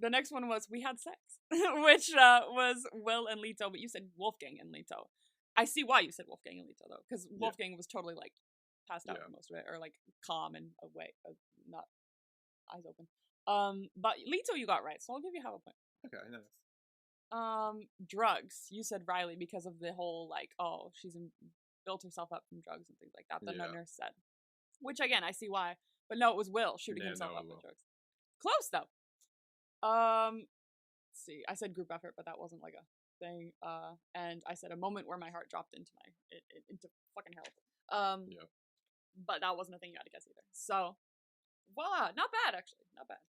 The next one was We Had Sex, which was Will and Lito, but you said Wolfgang and Lito. I see why you said Wolfgang and Lito though, because Wolfgang was totally like passed out for most of it, or like calm and away, not eyes open. But Lito you got right, so I'll give you half a point. Okay, nice. Drugs. You said Riley because of the whole like, oh, built herself up from drugs and things like that. The nurse said, which again I see why, but no, it was Will shooting himself up with drugs. Close though. Let's see. I said group effort, but that wasn't like a thing. And I said a moment where my heart dropped into into fucking hell. But that wasn't a thing you had to guess either. So, voila, not bad actually, not bad.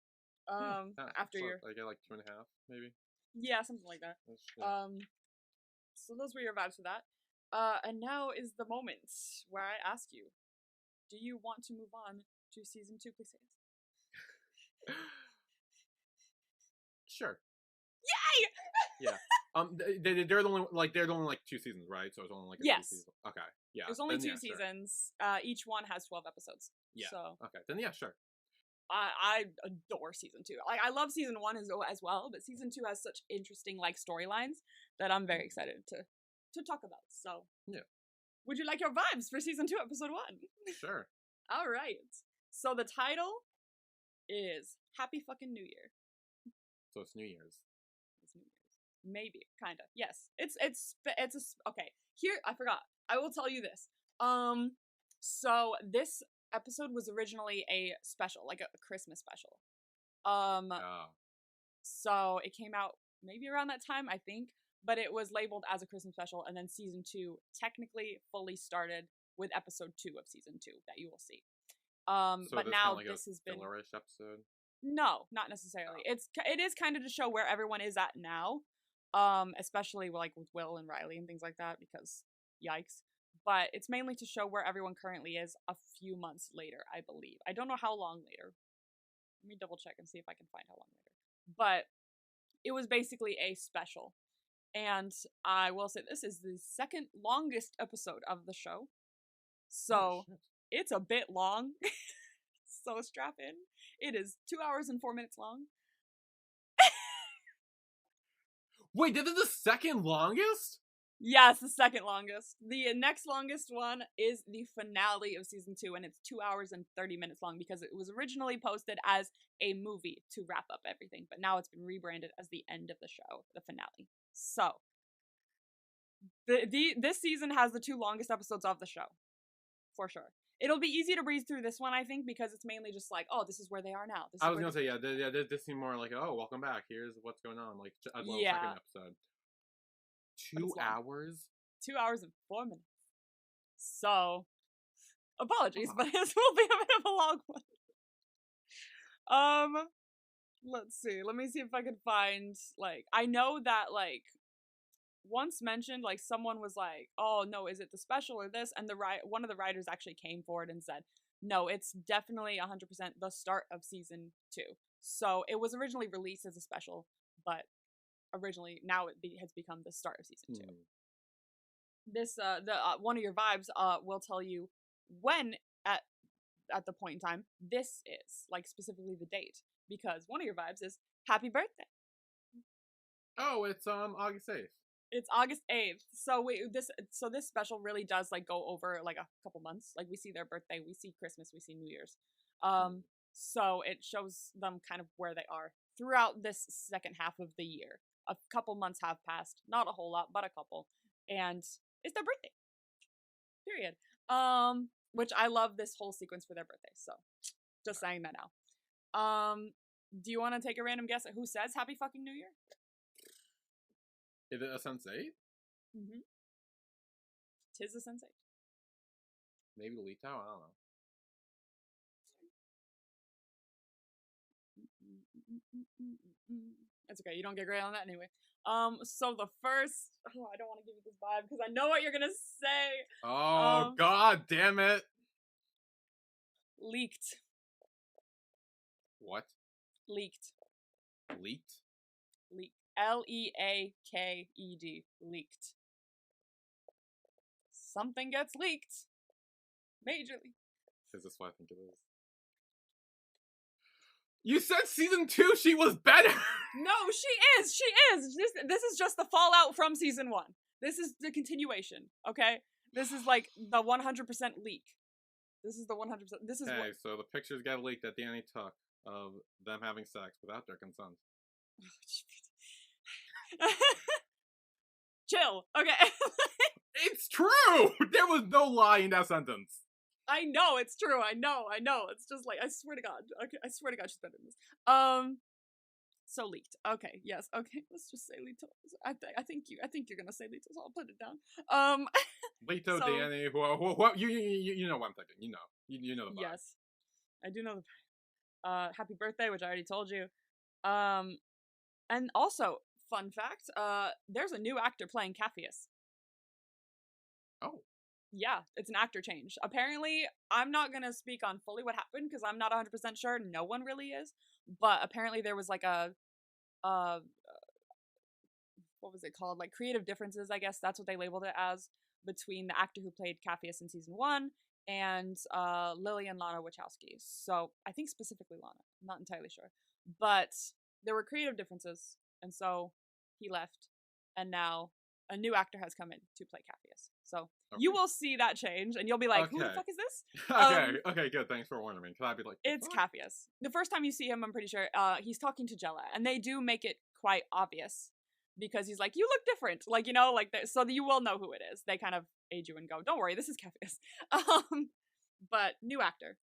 After your, I get like 2.5 maybe. Yeah, something like that. So those were your vibes for that. And now is the moment where I ask you, do you want to move on to season 2, please say yes? Sure. Yay! Yeah. They're the only like 2 seasons, right? So it's only like a 2 seasons. Okay. Yeah. There's only 2 seasons. Sure. Each one has 12 episodes. Yeah. So. Okay. Then yeah, sure. I adore season 2. Like I love season 1 as well, but season 2 has such interesting like storylines that I'm very excited to talk about. So yeah. Would you like your vibes for season 2, episode 1? Sure. All right. So the title is Happy Fucking New Year. So it's New Year's. It's New Year's. Maybe, kind of. Yes. Okay. Here, I forgot. I will tell you this. So this episode was originally a special, like a Christmas special. So it came out maybe around that time, I think, but it was labeled as a Christmas special, and then season 2 technically fully started with episode 2 of season 2 that you will see. So but now this has been filler-ish episode. No, not necessarily. It is kind of to show where everyone is at now, especially like with Will and Riley and things like that, because yikes. But it's mainly to show where everyone currently is a few months later, I believe. I don't know how long later. Let me double check and see if I can find how long later. But it was basically a special. And I will say this is the second longest episode of the show. So it's a bit long. So strap in. It is 2 hours and 4 minutes long. Wait, this is the second longest? Yes, the second longest. The next longest one is the finale of season 2, and it's 2 hours and 30 minutes long because it was originally posted as a movie to wrap up everything, but now it's been rebranded as the end of the show, the finale. So, this season has the 2 longest episodes of the show, for sure. It'll be easy to breeze through this one, I think, because it's mainly just like, oh, this is where they are now. I was gonna say, this seemed more like, oh, welcome back. Here's what's going on. Like, as well, second episode. 2 hours? 2 hours and 4 minutes. So, apologies, but this will be a bit of a long one. Let's see. Let me see if I can find, like, I know that, like, once mentioned, like, someone was like, oh, no, is it the special or this? And one of the writers actually came forward and said, no, it's definitely 100% the start of season 2. So, it was originally released as a special, but originally now it has become the start of season 2. This one of your vibes will tell you when at the point in time this is, like specifically the date, because one of your vibes is happy birthday. Oh, it's August 8th. It's August 8th. So this special really does like go over like a couple months. Like we see their birthday, we see Christmas, we see New Year's. So it shows them kind of where they are throughout this second half of the year. A couple months have passed, not a whole lot, but a couple, and it's their birthday. Period. Which I love this whole sequence for their birthday. So, just saying that now. Do you want to take a random guess at who says Happy Fucking New Year? Is it a sensei? Mm-hmm. Tis a sensei. Maybe Lito? I don't know. It's okay, you don't get great on that anyway. So the first, I don't want to give you this vibe because I know what you're gonna say. Oh, god damn it. Leaked. What? Leaked. Leaked? Leaked. Leaked. Leaked. Something gets leaked. Majorly. Is this what I think it is? You said season 2 she was better! No, she is! This is just the fallout from season 1. This is the continuation, okay? This is like the 100% leak. This is the 100%. This is okay, so the pictures got leaked that Danny took of them having sex without their consent. Chill. Okay. It's true! There was no lie in that sentence. I know, it's true. I know. It's just like, I swear to God. Okay, I swear to God she's better than this. So leaked. Okay, yes. Okay, let's just say Leto. I think you're gonna say Leto, so I'll put it down. Leto, so, Danny, you know what I'm thinking. You know the vibe. Yes, I do know the vibe. Happy birthday, which I already told you. And also, fun fact, there's a new actor playing Capheus. Oh. Yeah, it's an actor change. Apparently, I'm not gonna speak on fully what happened because I'm not 100% sure. No one really is. But apparently there was like a what was it called? Like creative differences, I guess that's what they labeled it as, between the actor who played Capheus in season 1 and Lily and Lana Wachowski. So I think specifically Lana. I'm not entirely sure. But there were creative differences, and so he left, and now a new actor has come in to play Capheus. So you will see that change, and you'll be like, who the fuck is this? Okay, good. Thanks for warning me. Because I'd be like, it's Capheus. The first time you see him, I'm pretty sure, he's talking to Jella, and they do make it quite obvious. Because he's like, you look different. Like, you know, like, so you will know who it is. They kind of aid you and go, don't worry, this is Capheus. But new actor.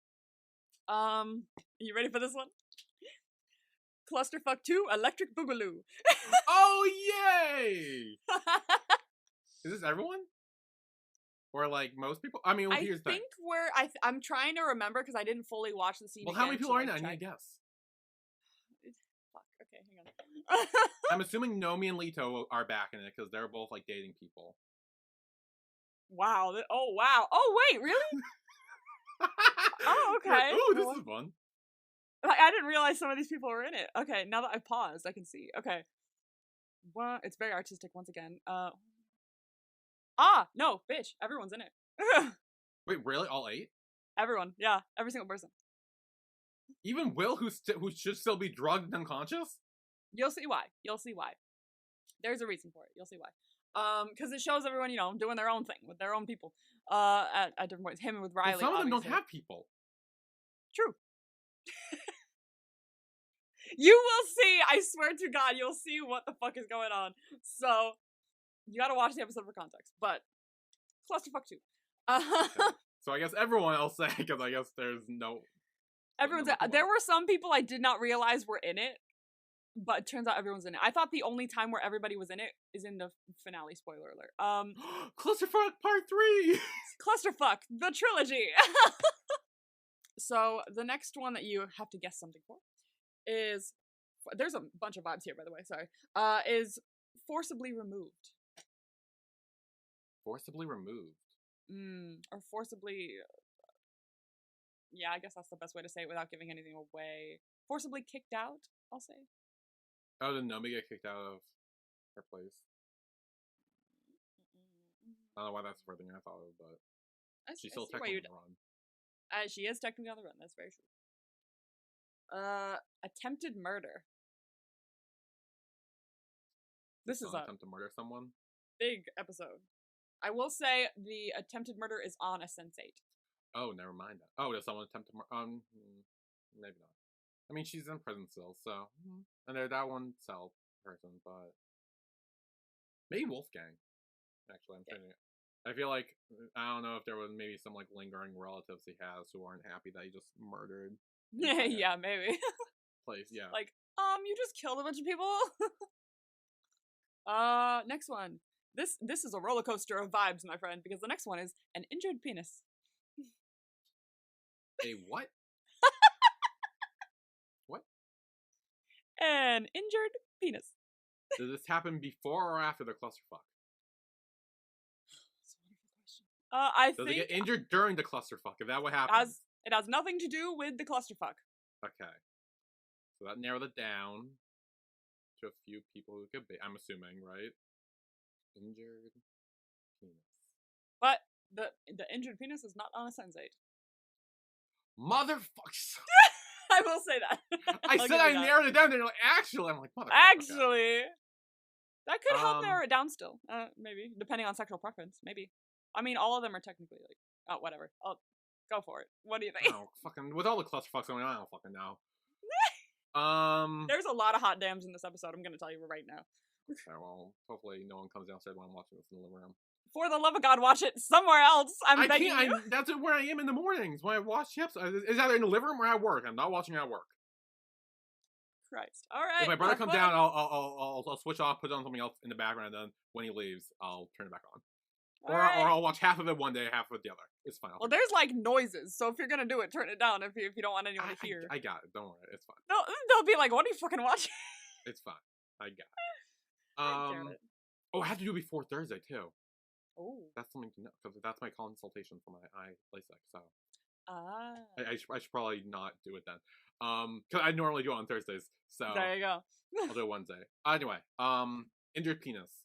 You ready for this one? Clusterfuck 2, Electric Boogaloo. Oh, yay! Is this everyone? Or, like, most people? I mean, well, here's the thing. I'm trying to remember because I didn't fully watch the scene. Well, how many people are in it? I need to guess. Fuck, okay, hang on. I'm assuming Nomi and Leto are back in it because they're both, like, dating people. Wow. Oh, wow. Oh, wait, really? Oh, okay. Ooh, this is fun. I didn't realize some of these people were in it. Okay, now that I paused, I can see. Okay. Well, it's very artistic once again. No, bitch. Everyone's in it. Wait, really? All 8? Everyone. Yeah, every single person. Even Will, who should still be drugged and unconscious? You'll see why. There's a reason for it. You'll see why. Because it shows everyone, you know, doing their own thing with their own people. At different points. Him with Riley. Well, some of them don't have people. True. You will see. I swear to God, you'll see what the fuck is going on. So, you gotta watch the episode for context. But, Clusterfuck 2. Okay. So I guess everyone else say, because I guess there's no... Everyone's there were some people I did not realize were in it. But it turns out everyone's in it. I thought the only time where everybody was in it is in the finale, spoiler alert. Clusterfuck Part 3! Clusterfuck, the trilogy! So, the next one that you have to guess something for is... There's a bunch of vibes here, by the way, sorry. Is forcibly removed. Forcibly removed? Or forcibly... Yeah, I guess that's the best way to say it without giving anything away. Forcibly kicked out, I'll say. Oh, did Nomi get kicked out of her place? I don't know why that's the first thing I thought of, but she's still technically on the run. She is technically on the run, that's very true. Attempted murder. This is a attempt to murder someone? Big episode. I will say the attempted murder is on a Sense8. Oh, never mind that. Oh, does someone attempt to murder? Maybe not. I mean, she's in prison still, so... And there's that one cell person, but... Maybe Wolfgang. Actually, I'm trying to... I feel like, I don't know if there was maybe some, like, lingering relatives he has who aren't happy that he just murdered. Yeah, maybe. Place, yeah. Like, you just killed a bunch of people? Next one. This is a roller coaster of vibes, my friend, because the next one is an injured penis. A what? What? An injured penis. Did this happen before or after the clusterfuck? That's a wonderful question. I think... Does it get injured during the clusterfuck? Is that what happened? It has nothing to do with the clusterfuck. Okay. So that narrowed it down to a few people who could be, I'm assuming, right? Injured penis. But the injured penis is not on a Sense8. Motherfuckers! I will say that. I said I narrowed it down. They're like, actually, I'm like, motherfucker. Actually, that could help narrow it down still. Maybe depending on sexual preference. Maybe. I mean, all of them are technically like, oh, whatever. I'll go for it. What do you think? Oh, fucking with all the clusterfucks going on, I don't fucking know. There's a lot of hot dams in this episode. I'm gonna tell you right now. Okay, well, hopefully no one comes downstairs when I'm watching this in the living room. For the love of God, watch it somewhere else. I'm begging you. That's where I am in the mornings when I watch the episode. Is either in the living room or at work. I'm not watching it at work. Christ. All right. If my brother comes down, I'll switch off, put on something else in the background, and then when he leaves, I'll turn it back on. Or I'll watch half of it one day, half of it the other. It's fine. Well, there's like noises, so if you're gonna do it, turn it down if you don't want anyone to hear. I got it. Don't worry. It's fine. They'll be like, what are you fucking watching? It's fine. I got it. Oh, I have to do it before Thursday, too. Oh. That's something to know, because that's my consultation for my eye LASIK, so. I should probably not do it then. Because I normally do it on Thursdays, so. There you go. I'll do it Wednesday. Anyway, injured penis.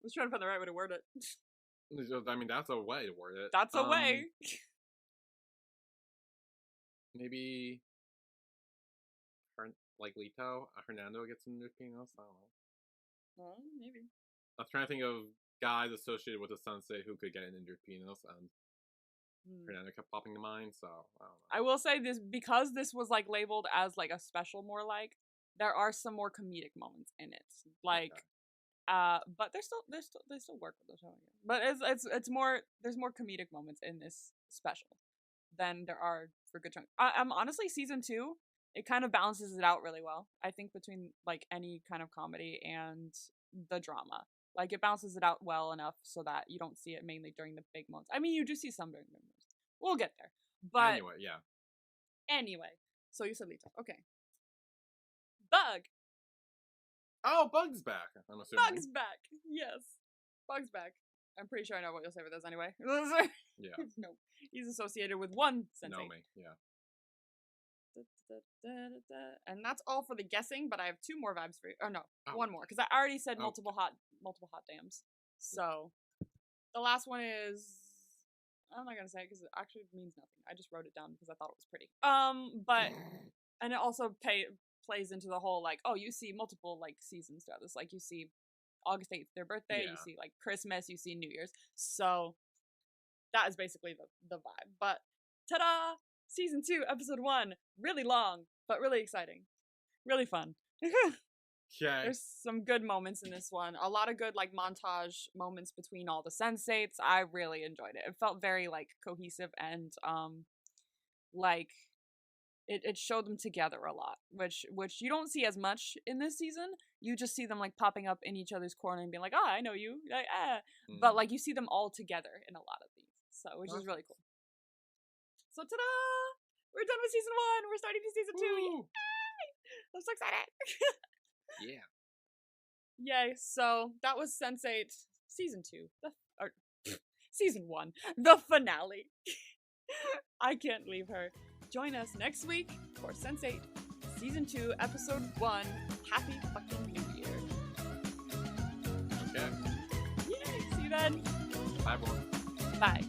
I was trying to find the right way to word it. I mean, that's a way to word it. That's a way. Maybe, like Lito, Hernando gets an injured penis. I don't know. Maybe. I was trying to think of guys associated with the sensei who could get an injured penis, and Hernando kept popping to mind. So I don't know. I will say this because this was like labeled as like a special, more like there are some more comedic moments in it, like. Okay. But they still work with the show. But it's more, there's more comedic moments in this special than there are for good chunk. I'm honestly, season 2, it kind of balances it out really well. I think between like any kind of comedy and the drama, like it balances it out well enough so that you don't see it mainly during the big moments. I mean, you do see some during the big moments. We'll get there. But anyway, yeah. Anyway, so you said Lito. Okay. Bug. Oh, Bug's back. I'm assuming. Bug's back. Yes. Bug's back. I'm pretty sure I know what you'll say with this anyway. Yeah. No. He's associated with one sensei. Know me, yeah. And that's all for the guessing, but I have 2 more vibes for you. Oh, no. One more. Because I already said multiple hot dams. So, the last one is... I'm not going to say it because it actually means nothing. I just wrote it down because I thought it was pretty. But... And it also plays into the whole, like, oh, you see multiple, like, seasons throughout this. Like, you see August 8th, their birthday. Yeah. You see, like, Christmas. You see New Year's. So, that is basically the vibe. But, ta-da! Season 2, episode 1. Really long, but really exciting. Really fun. Okay. There's some good moments in this one. A lot of good, like, montage moments between all the sensates. I really enjoyed it. It felt very, like, cohesive and, like... It showed them together a lot, which you don't see as much in this season. You just see them like popping up in each other's corner and being like, I know you, like, But like you see them all together in a lot of these, so which is really cool. So ta-da! We're done with season 1. We're starting to season 2. Yay! I'm so excited. Yeah. Yay! So that was Sense8 season 2, season 1, the finale. I can't leave her. Join us next week for Sense8 Season 2, Episode 1. Happy fucking New Year. Okay. Yay! See you then. Bye, everyone. Bye.